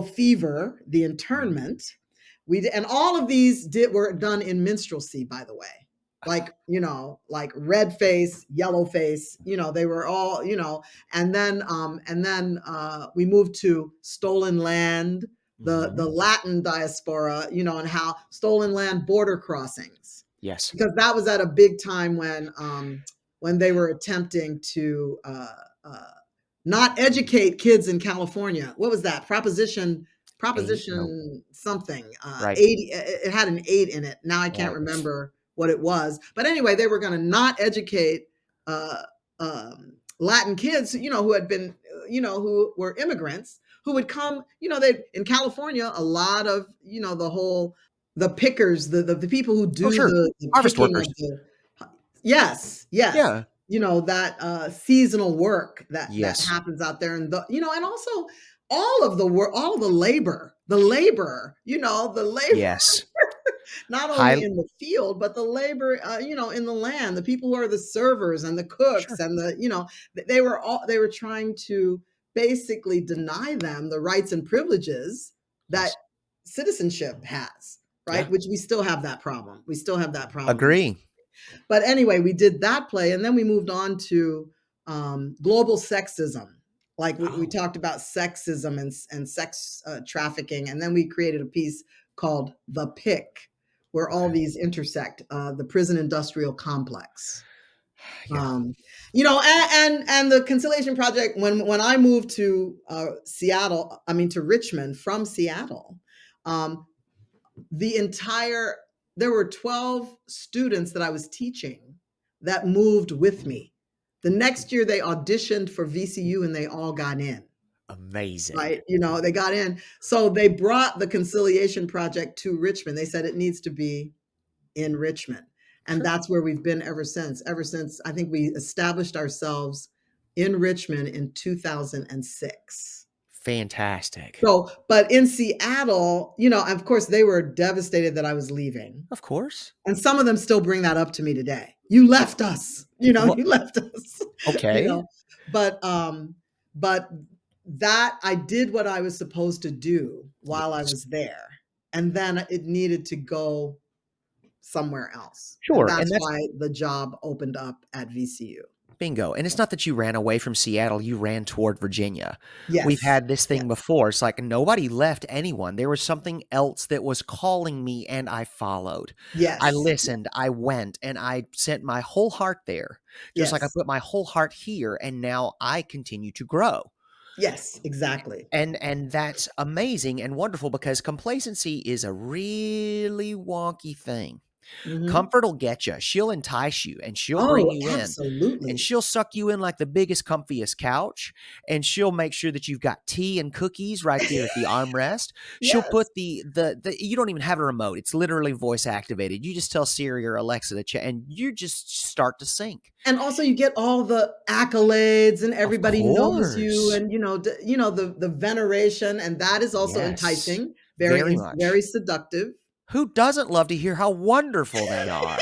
[SPEAKER 2] fever, the
[SPEAKER 1] Mhm.
[SPEAKER 2] internment. We did, and all of these were done in minstrelsy, by the way. Like red face, yellow face, they were all, and then we moved to stolen land, the
[SPEAKER 1] Mhm.
[SPEAKER 2] Latin diaspora, and how stolen land border crossings,
[SPEAKER 1] Yes.
[SPEAKER 2] because that was at a big time when they were attempting to uh, not educate kids in California. What was that?
[SPEAKER 1] Eight. No.
[SPEAKER 2] Proposition something.
[SPEAKER 1] Right.
[SPEAKER 2] 80. It had an 8 in it. Now I can't
[SPEAKER 1] Right.
[SPEAKER 2] remember what it was. But anyway, they were going to not educate uh, Latin kids, who had been, who were immigrants, who would come. They in California, a lot of, the pickers, the people who
[SPEAKER 1] Oh,
[SPEAKER 2] do
[SPEAKER 1] sure.
[SPEAKER 2] the
[SPEAKER 1] Harvest
[SPEAKER 2] picking
[SPEAKER 1] workers.
[SPEAKER 2] of the. Yes,
[SPEAKER 1] Yeah.
[SPEAKER 2] that seasonal work that
[SPEAKER 1] Yes.
[SPEAKER 2] happens out there, and and also all of the work, all of the labor, the labor,
[SPEAKER 1] Yes.
[SPEAKER 2] not only
[SPEAKER 1] High.
[SPEAKER 2] in the field, but the labor, in the land, the people who are the servers and the cooks
[SPEAKER 1] Sure.
[SPEAKER 2] and they were trying to basically deny them the rights and privileges that
[SPEAKER 1] Yes.
[SPEAKER 2] citizenship has,
[SPEAKER 1] Yeah.
[SPEAKER 2] right? Which we still have that problem. We still have that problem.
[SPEAKER 1] Agree.
[SPEAKER 2] But anyway, we did that play, and then we moved on to global sexism. Like we
[SPEAKER 1] Oh,
[SPEAKER 2] talked about sexism and sex trafficking, and then we created a piece called The Pick, where all
[SPEAKER 1] okay.
[SPEAKER 2] these intersect, the prison industrial complex.
[SPEAKER 1] Yeah.
[SPEAKER 2] And the Conciliation Project. When I moved to Seattle, I mean to Richmond from Seattle, um, the entire there were 12 students that I was teaching that moved with me. The next year they auditioned for VCU and they all got in.
[SPEAKER 1] Amazing.
[SPEAKER 2] right? They got in. So they brought the Conciliation Project to Richmond. They said it needs to be in Richmond. And
[SPEAKER 1] Sure.
[SPEAKER 2] that's where we've been ever since. Ever since I think we established ourselves in Richmond in 2006.
[SPEAKER 1] Fantastic.
[SPEAKER 2] So, but in Seattle, of course, they were devastated that I was leaving.
[SPEAKER 1] Of course.
[SPEAKER 2] And some of them still bring that up to me today. You left us,
[SPEAKER 1] Well,
[SPEAKER 2] you left us, you
[SPEAKER 1] okay.
[SPEAKER 2] know. But but that I did what I was supposed to do while I
[SPEAKER 1] Yes.
[SPEAKER 2] was there. And then it needed to go somewhere else. And
[SPEAKER 1] Sure. And
[SPEAKER 2] that's
[SPEAKER 1] that's
[SPEAKER 2] why the job opened up at VCU.
[SPEAKER 1] bingo. And it's not that you ran away from Seattle, you ran toward Virginia. We've
[SPEAKER 2] Yes.
[SPEAKER 1] had this thing
[SPEAKER 2] Yes.
[SPEAKER 1] before. It's like nobody left anyone. There was something else that was calling me, and I followed. I
[SPEAKER 2] Yes.
[SPEAKER 1] listened, I went, and I sent my whole heart there, just like I
[SPEAKER 2] Yes.
[SPEAKER 1] put my whole heart here, and now I continue to grow.
[SPEAKER 2] Yes, exactly.
[SPEAKER 1] And that's amazing and wonderful because complacency is a really wonky thing.
[SPEAKER 2] Mhm.
[SPEAKER 1] Comfort will get you. She'll entice you and she'll bring
[SPEAKER 2] Oh,
[SPEAKER 1] you in and
[SPEAKER 2] absolutely.
[SPEAKER 1] she'll suck you in like the biggest, comfiest couch. And she'll make sure that you've got tea and cookies right there at the armrest. She'll
[SPEAKER 2] Yes.
[SPEAKER 1] put the you don't even have a remote. It's literally voice activated. You just tell Siri or Alexa to and you just start to sync.
[SPEAKER 2] And also you get all the accolades and
[SPEAKER 1] Of
[SPEAKER 2] everybody knows you
[SPEAKER 1] course.
[SPEAKER 2] and, the veneration, and that is also
[SPEAKER 1] Yes.
[SPEAKER 2] enticing,
[SPEAKER 1] Very
[SPEAKER 2] very
[SPEAKER 1] much.
[SPEAKER 2] seductive.
[SPEAKER 1] Who doesn't love to hear how wonderful they are?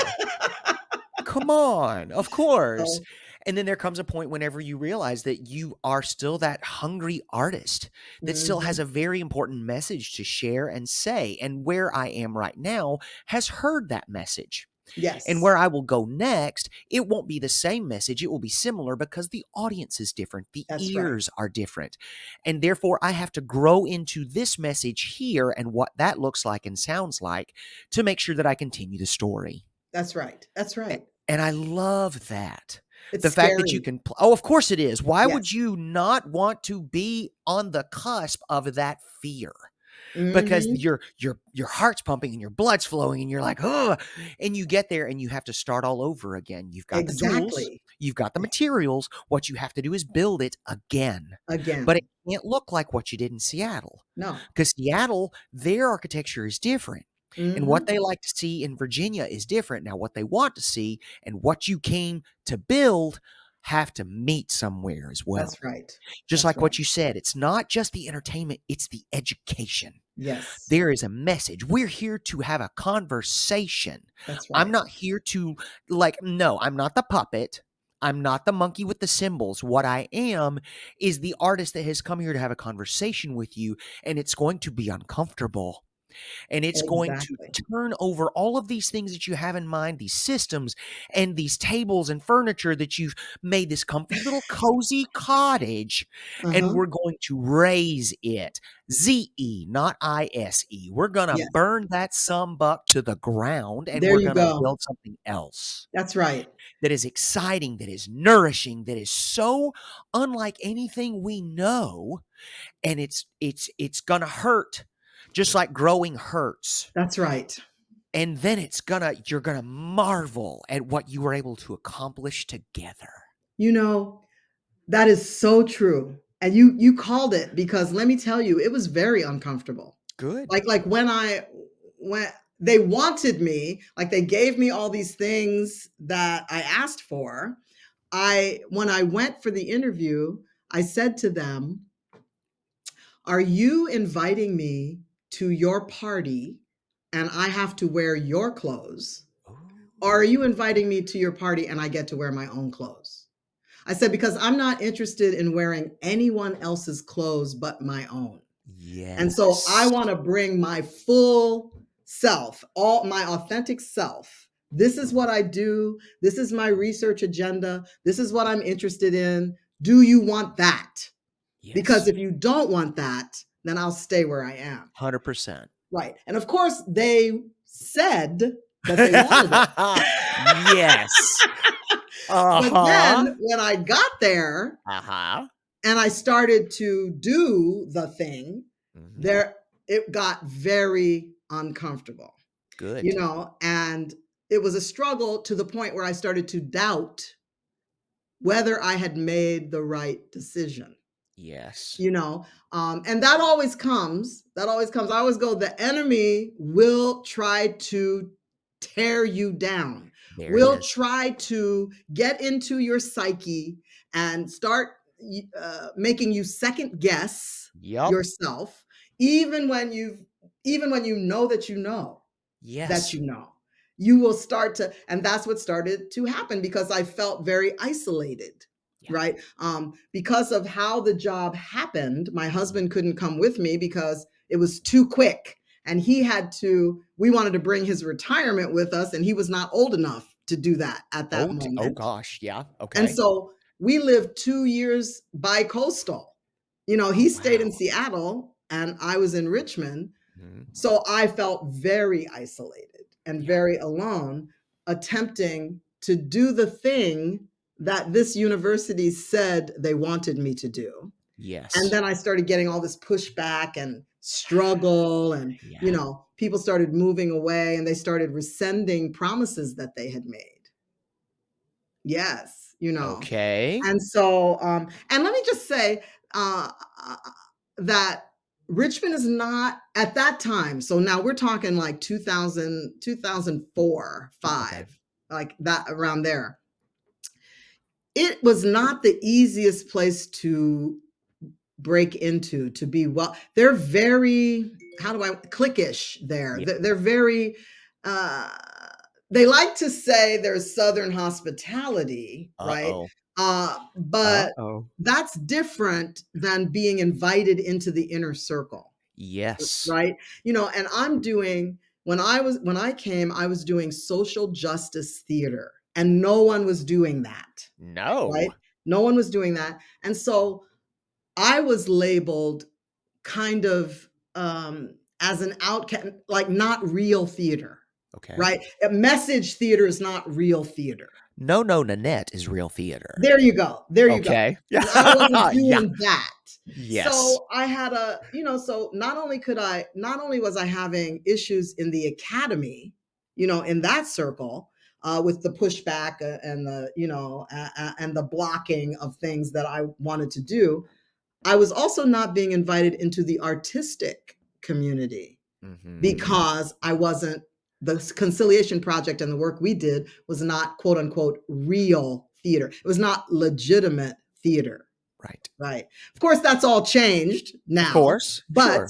[SPEAKER 1] Come on, of course.
[SPEAKER 2] So
[SPEAKER 1] And then there comes a point whenever you realize that you are still that hungry artist that still has
[SPEAKER 2] mhm.
[SPEAKER 1] a very important message to share and say. And where I am right now has heard that message. And
[SPEAKER 2] Yes,
[SPEAKER 1] where I will go next, it won't be the same message. It will be similar because the audience is different. The
[SPEAKER 2] that's right.
[SPEAKER 1] ears are different. And therefore, I have to grow into this message here and what that looks like and sounds like to make sure that I continue the story.
[SPEAKER 2] That's right. That's
[SPEAKER 1] A
[SPEAKER 2] right.
[SPEAKER 1] and I love that.
[SPEAKER 2] It's
[SPEAKER 1] The fact that you
[SPEAKER 2] scary.
[SPEAKER 1] can pl oh, of course it is. Why would
[SPEAKER 2] Yes.
[SPEAKER 1] you not want to be on the cusp of that fear? Because
[SPEAKER 2] Mhm.
[SPEAKER 1] your heart's pumping and your blood's flowing and you're like, oh, and you get there and you have to start all over again. You've got the tools,
[SPEAKER 2] Exactly.
[SPEAKER 1] you've got the materials. What you have to do is build it again. But it
[SPEAKER 2] Again.
[SPEAKER 1] can't look like what you did in Seattle.
[SPEAKER 2] No.
[SPEAKER 1] Because Seattle, their architecture is different. And what
[SPEAKER 2] Mhm.
[SPEAKER 1] they like to see in Virginia is different. Now, what they want to see and what you came to build have to meet somewhere as well.
[SPEAKER 2] That's right.
[SPEAKER 1] Just
[SPEAKER 2] That's
[SPEAKER 1] like
[SPEAKER 2] right.
[SPEAKER 1] what you said, it's not just the entertainment, it's the education.
[SPEAKER 2] Yes.
[SPEAKER 1] There is a message. We're here to have a conversation.
[SPEAKER 2] That's
[SPEAKER 1] I'm
[SPEAKER 2] right.
[SPEAKER 1] not here to, like, no, I'm not the puppet. I'm not the monkey with the symbols. What I am is the artist that has come here to have a conversation with you, and it's going to be uncomfortable. And it's going to
[SPEAKER 2] Exactly.
[SPEAKER 1] turn over all of these things that you have in mind, these systems and these tables and furniture that you've made this comfy little cozy cottage, and
[SPEAKER 2] Uh-huh.
[SPEAKER 1] we're going to raise it. ZE, not ISE. We're gonna
[SPEAKER 2] Yes.
[SPEAKER 1] burn that sumbug to the ground, and
[SPEAKER 2] There
[SPEAKER 1] we're
[SPEAKER 2] you
[SPEAKER 1] gonna
[SPEAKER 2] go.
[SPEAKER 1] build something else
[SPEAKER 2] That's right.
[SPEAKER 1] that is exciting, that is nourishing, that is so unlike anything we know, and it's gonna hurt, just like growing hurts.
[SPEAKER 2] That's right.
[SPEAKER 1] And then you're gonna marvel at what you were able to accomplish together.
[SPEAKER 2] You know, that is so true. And you called it because let me tell you, it was very uncomfortable.
[SPEAKER 1] Good.
[SPEAKER 2] Like when they wanted me, like they gave me all these things that I asked for. I when I went for the interview, I said to them, "Are you inviting me to your party and I have to wear your clothes? Or are
[SPEAKER 1] Ooh,
[SPEAKER 2] you inviting me to your party and I get to wear my own clothes?" I said, "Because I'm not interested in wearing anyone else's clothes but my own. And so I
[SPEAKER 1] yes.
[SPEAKER 2] want to bring my full self, all my authentic self. This is what I do. This is my research agenda. This is what I'm interested in. Do you want that? Because
[SPEAKER 1] Yes.
[SPEAKER 2] if you don't want that, then I'll stay where I am."
[SPEAKER 1] 100%.
[SPEAKER 2] Right. And of course, they said that they wanted it.
[SPEAKER 1] Yes.
[SPEAKER 2] But
[SPEAKER 1] Uh-huh.
[SPEAKER 2] then when I got there
[SPEAKER 1] Uh-huh.
[SPEAKER 2] and I started to do the thing,
[SPEAKER 1] Mhm.
[SPEAKER 2] there it got very uncomfortable,
[SPEAKER 1] Good.
[SPEAKER 2] and it was a struggle to the point where I started to doubt whether I had made the right decision.
[SPEAKER 1] Yes.
[SPEAKER 2] you know, and that always comes. I always go, the enemy will try to tear you down,
[SPEAKER 1] There it
[SPEAKER 2] will
[SPEAKER 1] is.
[SPEAKER 2] try to get into your psyche and start making you second guess
[SPEAKER 1] Yup.
[SPEAKER 2] yourself, even when you've even when you know that you know that
[SPEAKER 1] Yes.
[SPEAKER 2] you know. You will start to, and that's what started to happen because I felt very isolated,
[SPEAKER 1] Yeah.
[SPEAKER 2] right? Because of how the job happened, my
[SPEAKER 1] Mhm.
[SPEAKER 2] husband couldn't come with me because it was too quick. And we wanted to bring his retirement with us, and he was not old enough to do that at that
[SPEAKER 1] Oh
[SPEAKER 2] moment.
[SPEAKER 1] gosh, yeah,
[SPEAKER 2] And
[SPEAKER 1] okay.
[SPEAKER 2] so we lived 2 years bi-coastal.
[SPEAKER 1] Oh,
[SPEAKER 2] He stayed
[SPEAKER 1] wow.
[SPEAKER 2] in Seattle and I was in Richmond,
[SPEAKER 1] Mhm.
[SPEAKER 2] so I felt very isolated and
[SPEAKER 1] Yeah.
[SPEAKER 2] very alone, attempting to do the thing that this university said they wanted me to do. And
[SPEAKER 1] Yes.
[SPEAKER 2] then I started getting all this pushback and struggle, and,
[SPEAKER 1] Yeah.
[SPEAKER 2] people started moving away and they started rescinding promises that they had made. Yes.
[SPEAKER 1] Okay.
[SPEAKER 2] And so, and let me just say uh, uh, that Richmond is not at that time. So now we're talking like 2000, 2004,
[SPEAKER 1] Okay.
[SPEAKER 2] 5, like that around there. It was not the easiest place to break into, to be well. They're very, how do I, cliquish there.
[SPEAKER 1] Yeah.
[SPEAKER 2] They're very, uh, they like to say there's Southern hospitality, right?
[SPEAKER 1] Uh-oh.
[SPEAKER 2] But
[SPEAKER 1] Uh-oh.
[SPEAKER 2] that's different than being invited into the inner circle,
[SPEAKER 1] Yes.
[SPEAKER 2] right? And when I came, I was doing social justice theater, and no one was doing that, right?
[SPEAKER 1] No.
[SPEAKER 2] No one was doing that. And so I was labeled kind of, as an outcast, like not real theater,
[SPEAKER 1] Okay.
[SPEAKER 2] right? Message theater is not real theater.
[SPEAKER 1] No, no, Nanette is real theater.
[SPEAKER 2] There you go. There you go.
[SPEAKER 1] Okay.
[SPEAKER 2] And I wasn't
[SPEAKER 1] Yeah.
[SPEAKER 2] doing that.
[SPEAKER 1] Yes.
[SPEAKER 2] So I had so not only was I having issues in the academy, in that circle, with the pushback, and the blocking of things that I wanted to do, I was also not being invited into the artistic community
[SPEAKER 1] Mhm.
[SPEAKER 2] because I wasn't the conciliation project and the work we did was not quote unquote real theater. It was not legitimate theater.
[SPEAKER 1] Right.
[SPEAKER 2] Right. Of course, that's all changed
[SPEAKER 1] Of
[SPEAKER 2] now,
[SPEAKER 1] course.
[SPEAKER 2] but
[SPEAKER 1] Sure.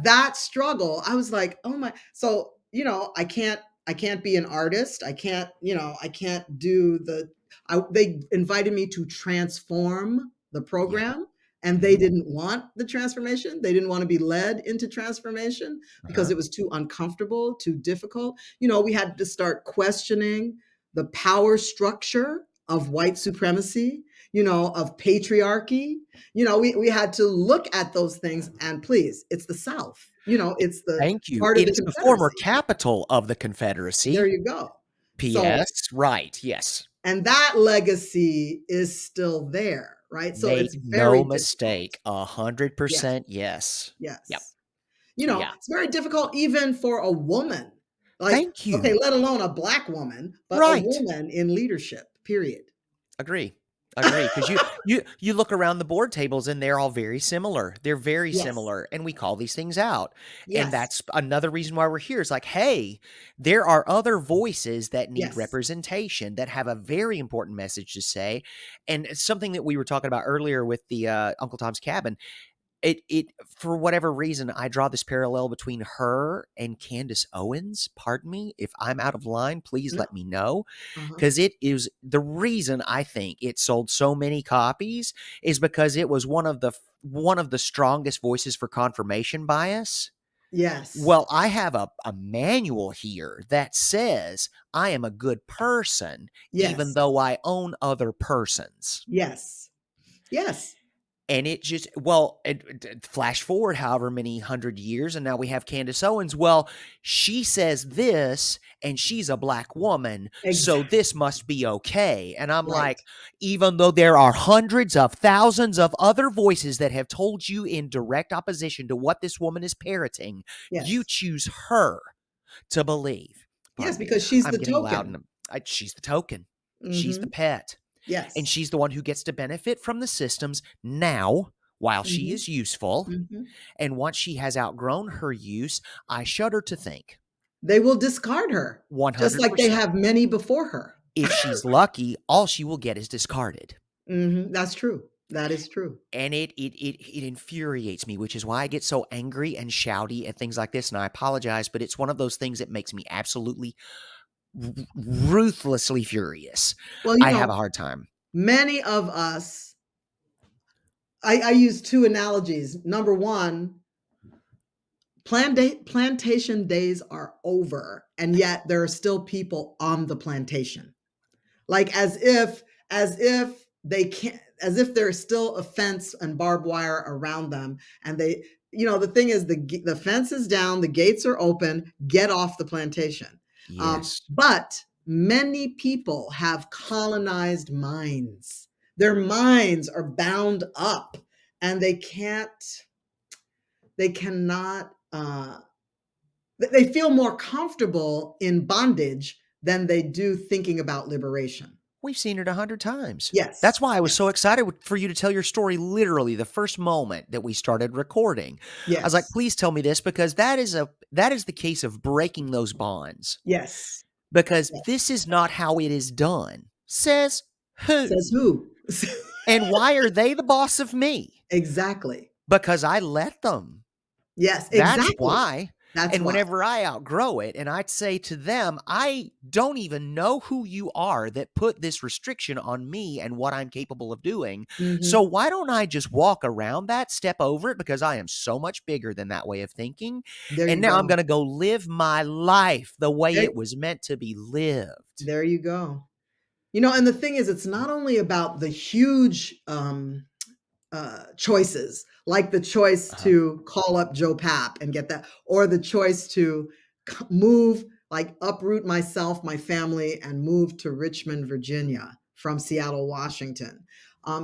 [SPEAKER 2] that struggle, I was like, oh my. So, I can't be an artist. I can't do they invited me to transform the
[SPEAKER 1] Yeah.
[SPEAKER 2] program, and they
[SPEAKER 1] Mhm.
[SPEAKER 2] didn't want the transformation. They didn't want to be led into transformation because
[SPEAKER 1] Uh-huh.
[SPEAKER 2] it was too uncomfortable, too difficult. We had to start questioning the power structure of white supremacy, of patriarchy. We had to look at those things, and please, it's the South. It's the
[SPEAKER 1] Thank you.
[SPEAKER 2] part of
[SPEAKER 1] It
[SPEAKER 2] the
[SPEAKER 1] is the former
[SPEAKER 2] Confederacy.
[SPEAKER 1] capital of the
[SPEAKER 2] There
[SPEAKER 1] Confederacy.
[SPEAKER 2] you go. So,
[SPEAKER 1] P.S. Right. Yes.
[SPEAKER 2] and that legacy is still there, right? So it's
[SPEAKER 1] Make
[SPEAKER 2] very
[SPEAKER 1] no
[SPEAKER 2] difficult.
[SPEAKER 1] mistake.
[SPEAKER 2] Yes,
[SPEAKER 1] 100% yes. Yep.
[SPEAKER 2] yes.
[SPEAKER 1] Yeah.
[SPEAKER 2] It's very difficult even for a woman. Like,
[SPEAKER 1] Thank
[SPEAKER 2] okay,
[SPEAKER 1] you.
[SPEAKER 2] let alone a black woman, but a
[SPEAKER 1] Right.
[SPEAKER 2] woman in leadership, period.
[SPEAKER 1] Agree. Agree. Because you look around the board tables and they're all very similar. They're very
[SPEAKER 2] Yes,
[SPEAKER 1] similar, and we call these things out. And
[SPEAKER 2] yes,
[SPEAKER 1] that's another reason why we're here. It's like, hey, there are other voices that need
[SPEAKER 2] yes,
[SPEAKER 1] representation that have a very important message to say. And it's something that we were talking about earlier with the Uncle Tom's Cabin. It for whatever reason, I draw this parallel between her and Candace Owens. Pardon me if I'm out of line. Please
[SPEAKER 2] no,
[SPEAKER 1] let me know,
[SPEAKER 2] uh-huh,
[SPEAKER 1] because it is the reason I think it sold so many copies is because it was one of the strongest voices for confirmation bias.
[SPEAKER 2] yes,
[SPEAKER 1] Well, I have a manual here that says I am a good person, even
[SPEAKER 2] yes,
[SPEAKER 1] though I own other persons.
[SPEAKER 2] yes, yes,
[SPEAKER 1] And it just, well, flash forward however many hundred years, and now we have Candace Owens. Well, she says this, and she's a black woman, so
[SPEAKER 2] exactly,
[SPEAKER 1] this must be okay. And I'm
[SPEAKER 2] right,
[SPEAKER 1] like, even though there are hundreds of thousands of other voices that have told you in direct opposition to what this woman is parroting, you
[SPEAKER 2] yes,
[SPEAKER 1] choose her to believe.
[SPEAKER 2] yes,
[SPEAKER 1] Pardon me.
[SPEAKER 2] because she's
[SPEAKER 1] I'm
[SPEAKER 2] the
[SPEAKER 1] getting loud,
[SPEAKER 2] token.
[SPEAKER 1] and she's the token. She's the
[SPEAKER 2] Mhm,
[SPEAKER 1] pet. And
[SPEAKER 2] Yes.
[SPEAKER 1] she's the one who gets to benefit from the systems now while she
[SPEAKER 2] Mhm.
[SPEAKER 1] is useful.
[SPEAKER 2] Mhm.
[SPEAKER 1] And once she has outgrown her use, I shudder to think
[SPEAKER 2] They will discard her, just like they
[SPEAKER 1] 100%.
[SPEAKER 2] have many before her.
[SPEAKER 1] If she's lucky, all she will get is discarded.
[SPEAKER 2] Mhm. That's true. That is true.
[SPEAKER 1] And it infuriates me, which is why I get so angry and shouty at things like this. And I apologize, but it's one of those things that makes me absolutely ruthlessly furious.
[SPEAKER 2] Well,
[SPEAKER 1] I have a hard time.
[SPEAKER 2] many of us I use 2 analogies. Number 1, plantation days are over, and yet there are still people on the plantation. Like, as if they can't, as if there's still a fence and barbed wire around them, and the thing is, the fence is down, the gates are open, get off the plantation.
[SPEAKER 1] Yes.
[SPEAKER 2] But many people have colonized minds. Their minds are bound up, and they cannot, they feel more comfortable in bondage than they do thinking about liberation.
[SPEAKER 1] We've seen it 100 times.
[SPEAKER 2] Yes,
[SPEAKER 1] That's why I was so
[SPEAKER 2] yes,
[SPEAKER 1] excited for you to tell your story literally the first moment that we started recording. I was like,
[SPEAKER 2] yes,
[SPEAKER 1] "Please tell me this because that is the case of breaking those bonds
[SPEAKER 2] yes,
[SPEAKER 1] because
[SPEAKER 2] yes.
[SPEAKER 1] this is not how it is done." Says who?
[SPEAKER 2] Says who?
[SPEAKER 1] And why are they the boss of me?
[SPEAKER 2] Exactly.
[SPEAKER 1] Because I let them.
[SPEAKER 2] Yes,
[SPEAKER 1] That's
[SPEAKER 2] exactly.
[SPEAKER 1] why.
[SPEAKER 2] That's
[SPEAKER 1] And
[SPEAKER 2] why.
[SPEAKER 1] whenever I outgrow it and I'd say to them, "I don't even know who you are that put this restriction on me and what I'm capable of doing. So
[SPEAKER 2] Mhm.
[SPEAKER 1] why don't I just walk around that, step over it because I am so much bigger than that way of thinking.
[SPEAKER 2] There
[SPEAKER 1] And
[SPEAKER 2] you
[SPEAKER 1] now I'm
[SPEAKER 2] go.
[SPEAKER 1] going to go live my life the way
[SPEAKER 2] There
[SPEAKER 1] it was meant to be lived."
[SPEAKER 2] there you go. And the thing is, it's not only about the huge, choices, like the choice
[SPEAKER 1] Uh-huh.
[SPEAKER 2] to call up Joe Papp and get that, or the choice to move, like uproot myself, my family, and move to Richmond, Virginia from Seattle, Washington.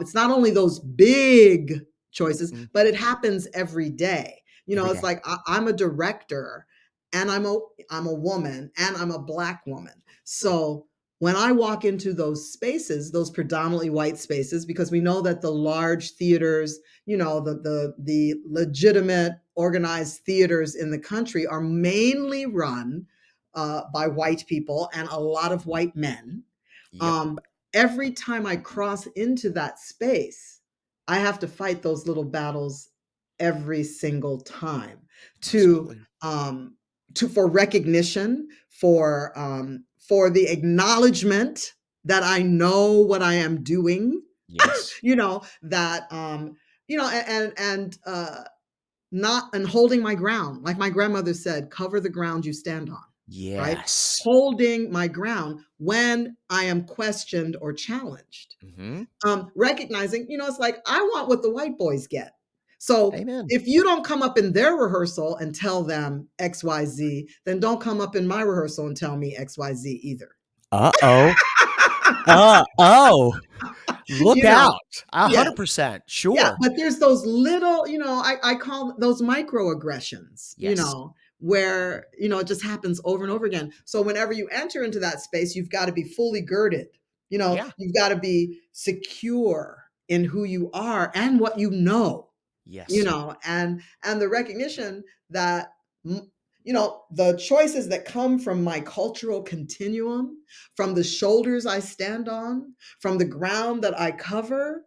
[SPEAKER 2] It's not only those big choices,
[SPEAKER 1] Mhm.
[SPEAKER 2] but it happens every day.
[SPEAKER 1] Every
[SPEAKER 2] It's
[SPEAKER 1] day.
[SPEAKER 2] like I'm a director, and I'm a woman, and I'm a Black woman. So when I walk into those spaces, those predominantly white spaces, because we know that the large theaters, the legitimate organized theaters in the country are mainly run by white people and a lot of white men.
[SPEAKER 1] Yep.
[SPEAKER 2] Um, every time I cross into that space, I have to fight those little battles every single time to
[SPEAKER 1] Absolutely.
[SPEAKER 2] um, for recognition, for the acknowledgement that I know what I am doing.
[SPEAKER 1] Yes.
[SPEAKER 2] That not and holding my ground. Like my grandmother said, cover the ground you stand on, right?
[SPEAKER 1] Yes.
[SPEAKER 2] Holding my ground when I am questioned or challenged.
[SPEAKER 1] Mhm.
[SPEAKER 2] Recognizing, it's like I want what the white boys get. So
[SPEAKER 1] Amen.
[SPEAKER 2] if you don't come up in their rehearsal and tell them XYZ, then don't come up in my rehearsal and tell me XYZ either.
[SPEAKER 1] Uh-oh. Uh-oh. Look
[SPEAKER 2] you know,
[SPEAKER 1] out.
[SPEAKER 2] yes.
[SPEAKER 1] 100%.
[SPEAKER 2] Yeah,
[SPEAKER 1] Sure.
[SPEAKER 2] but there's those little, I call those microaggressions,
[SPEAKER 1] Yes.
[SPEAKER 2] where, it just happens over and over again. So whenever you enter into that space, you've got to be fully girded.
[SPEAKER 1] Yeah.
[SPEAKER 2] You've got to be secure in who you are and what you know.
[SPEAKER 1] Yes.
[SPEAKER 2] And the recognition that the choices that come from my cultural continuum, from the shoulders I stand on, from the ground that I cover,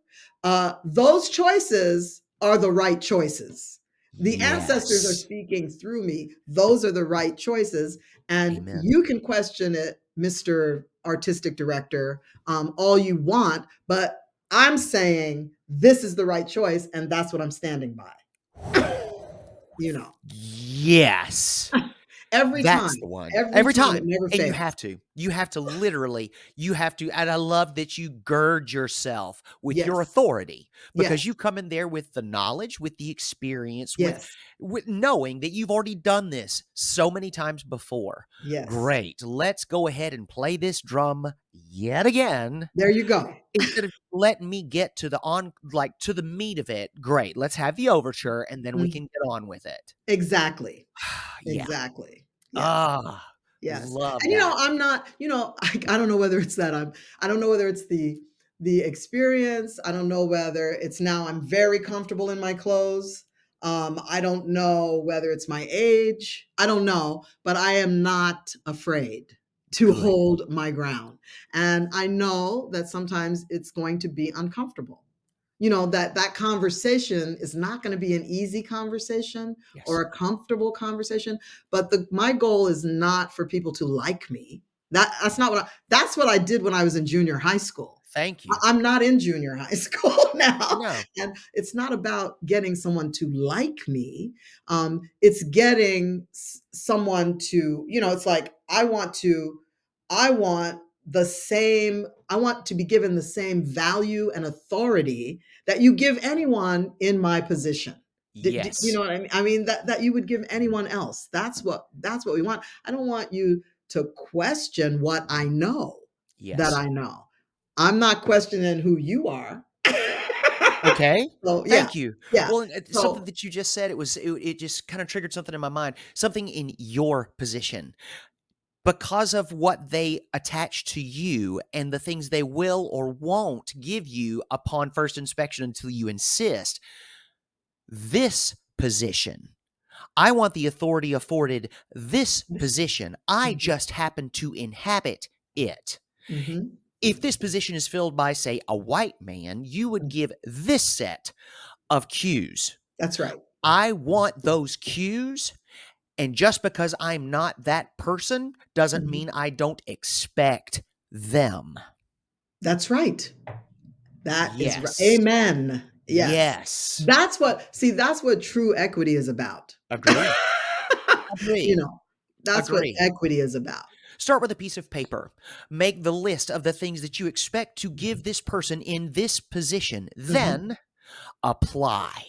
[SPEAKER 2] those choices are the right choices. The ancestors are
[SPEAKER 1] Yes.
[SPEAKER 2] speaking through me. Those are the right choices. And
[SPEAKER 1] Amen.
[SPEAKER 2] you can question it, Mr. Artistic Director, all you want, but I'm saying this is the right choice, and that's what I'm standing by. You know,
[SPEAKER 1] Yes.
[SPEAKER 2] every
[SPEAKER 1] That's
[SPEAKER 2] time,
[SPEAKER 1] the one.
[SPEAKER 2] every
[SPEAKER 1] Every
[SPEAKER 2] time, it
[SPEAKER 1] time.
[SPEAKER 2] never
[SPEAKER 1] And you
[SPEAKER 2] fails.
[SPEAKER 1] have to. You have to literally, you have to. And I love that you gird yourself with your
[SPEAKER 2] Yes,
[SPEAKER 1] authority because
[SPEAKER 2] yes,
[SPEAKER 1] you come in there with the knowledge, with the experience,
[SPEAKER 2] yes,
[SPEAKER 1] with knowing that you've already done this so many times before.
[SPEAKER 2] yes.
[SPEAKER 1] Great. Let's go ahead and play this drum yet again.
[SPEAKER 2] There you go.
[SPEAKER 1] Instead of letting me get to to the meat of it. Great. Let's have the overture and then we
[SPEAKER 2] Mm,
[SPEAKER 1] can get on with it.
[SPEAKER 2] exactly,
[SPEAKER 1] Yeah.
[SPEAKER 2] exactly. Yes,
[SPEAKER 1] Ah,
[SPEAKER 2] yes.
[SPEAKER 1] love
[SPEAKER 2] And
[SPEAKER 1] that.
[SPEAKER 2] I'm not, I don't know whether it's that I don't know whether it's the experience. I don't know whether it's now I'm very comfortable in my clothes. I don't know whether it's my age. I don't know, but I am not afraid to
[SPEAKER 1] Good.
[SPEAKER 2] hold my ground. And I know that sometimes it's going to be uncomfortable. That conversation is not going to be an easy conversation or
[SPEAKER 1] Yes.
[SPEAKER 2] a comfortable conversation, but my goal is not for people to like me. That's what I did when I was in junior high school.
[SPEAKER 1] Thank you.
[SPEAKER 2] I'm not in junior high school now,
[SPEAKER 1] No.
[SPEAKER 2] and it's not about getting someone to like me. It's getting someone to, it's like I want I want to be given the same value and authority that you give anyone in my position. You
[SPEAKER 1] Yes.
[SPEAKER 2] know what I mean? I mean that you would give anyone else. That's what we want. I don't want you to question what I know that
[SPEAKER 1] Yes.
[SPEAKER 2] I know. I'm not questioning who you are.
[SPEAKER 1] Okay.
[SPEAKER 2] So yeah,
[SPEAKER 1] Thank you.
[SPEAKER 2] yeah.
[SPEAKER 1] Well, and something
[SPEAKER 2] So
[SPEAKER 1] that you just said, it just kind of triggered something in my mind. Something in your position. Because of what they attach to you and the things they will or won't give you upon first inspection until you insist, this position, I want the authority afforded this position. I
[SPEAKER 2] Mhm,
[SPEAKER 1] just happen to inhabit it.
[SPEAKER 2] mhm,
[SPEAKER 1] If this position is filled by, say, a white man, you would
[SPEAKER 2] mhm.
[SPEAKER 1] give this set of cues.
[SPEAKER 2] That's right.
[SPEAKER 1] I want those cues. And just because I'm not that person doesn't
[SPEAKER 2] Mhm.
[SPEAKER 1] mean I don't expect them.
[SPEAKER 2] That's right. That is right.
[SPEAKER 1] Yes.
[SPEAKER 2] Amen. Yes.
[SPEAKER 1] Yes.
[SPEAKER 2] That's what true equity is about.
[SPEAKER 1] Agree.
[SPEAKER 2] You
[SPEAKER 1] Agree.
[SPEAKER 2] know, that's what
[SPEAKER 1] Agree.
[SPEAKER 2] equity is about.
[SPEAKER 1] Start with a piece of paper. Make the list of the things that you expect to give this person in this position.
[SPEAKER 2] Mhm.
[SPEAKER 1] Then apply.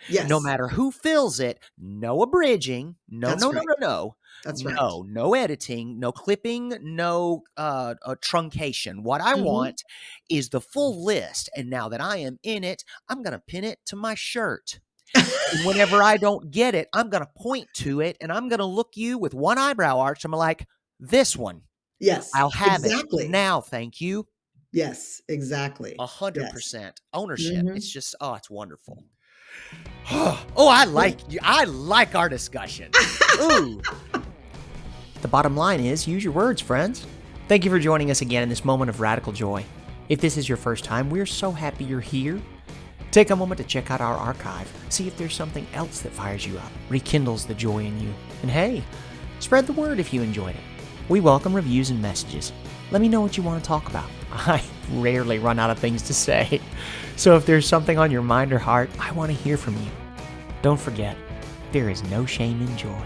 [SPEAKER 1] No
[SPEAKER 2] Yes.
[SPEAKER 1] matter who fills it, no abridging. No,
[SPEAKER 2] That's
[SPEAKER 1] no, no,
[SPEAKER 2] right.
[SPEAKER 1] no, no.
[SPEAKER 2] That's right.
[SPEAKER 1] No editing, no clipping, no truncation. What I
[SPEAKER 2] Mhm.
[SPEAKER 1] want is the full list. And now that I am in it, I'm going to pin it to my shirt. And whenever I don't get it, I'm going to point to it and I'm going to look you with one eyebrow arch. I'm like, this one,
[SPEAKER 2] Yes.
[SPEAKER 1] I'll have it
[SPEAKER 2] Exactly.
[SPEAKER 1] now. Thank you.
[SPEAKER 2] Yes. Exactly. Yes.
[SPEAKER 1] 100% ownership. It's
[SPEAKER 2] Mhm.
[SPEAKER 1] just, oh, it's wonderful. Oh, I
[SPEAKER 2] Yeah.
[SPEAKER 1] like you. I like our discussion. Ooh. The bottom line is use your words, friends. Thank you for joining us again in this moment of radical joy. If this is your first time, we're so happy you're here. Take a moment to check out our archive. See if there's something else that fires you up, rekindles the joy in you. And hey, spread the word if you enjoyed it. We welcome reviews and messages. Let me know what you want to talk about. I rarely run out of things to say. So if there's something on your mind or heart, I want to hear from you. Don't forget, there is no shame in joy.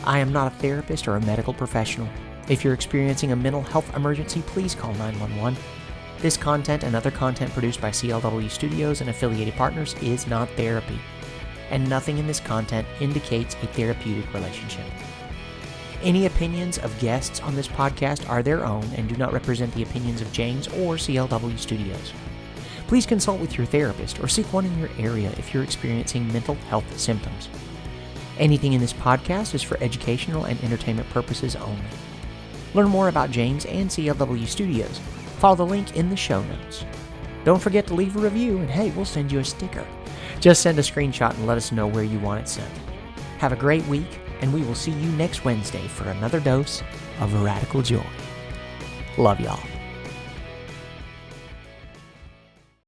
[SPEAKER 1] I am not a therapist or a medical professional. If you're experiencing a mental health emergency, please call 911. This content and other content produced by CLW Studios and affiliated partners is not therapy, and nothing in this content indicates a therapeutic relationship. Any opinions of guests on this podcast are their own and do not represent the opinions of James or CLW Studios. Please consult with your therapist or seek one in your area if you're experiencing mental health symptoms. Anything in this podcast is for educational and entertainment purposes only. Learn more about James and CLW Studios. Follow the link in the show notes. Don't forget to leave a review, and hey, we'll send you a sticker. Just send a screenshot and let us know where you want it sent. Have a great week, and we will see you next Wednesday for another dose of radical joy. Love y'all.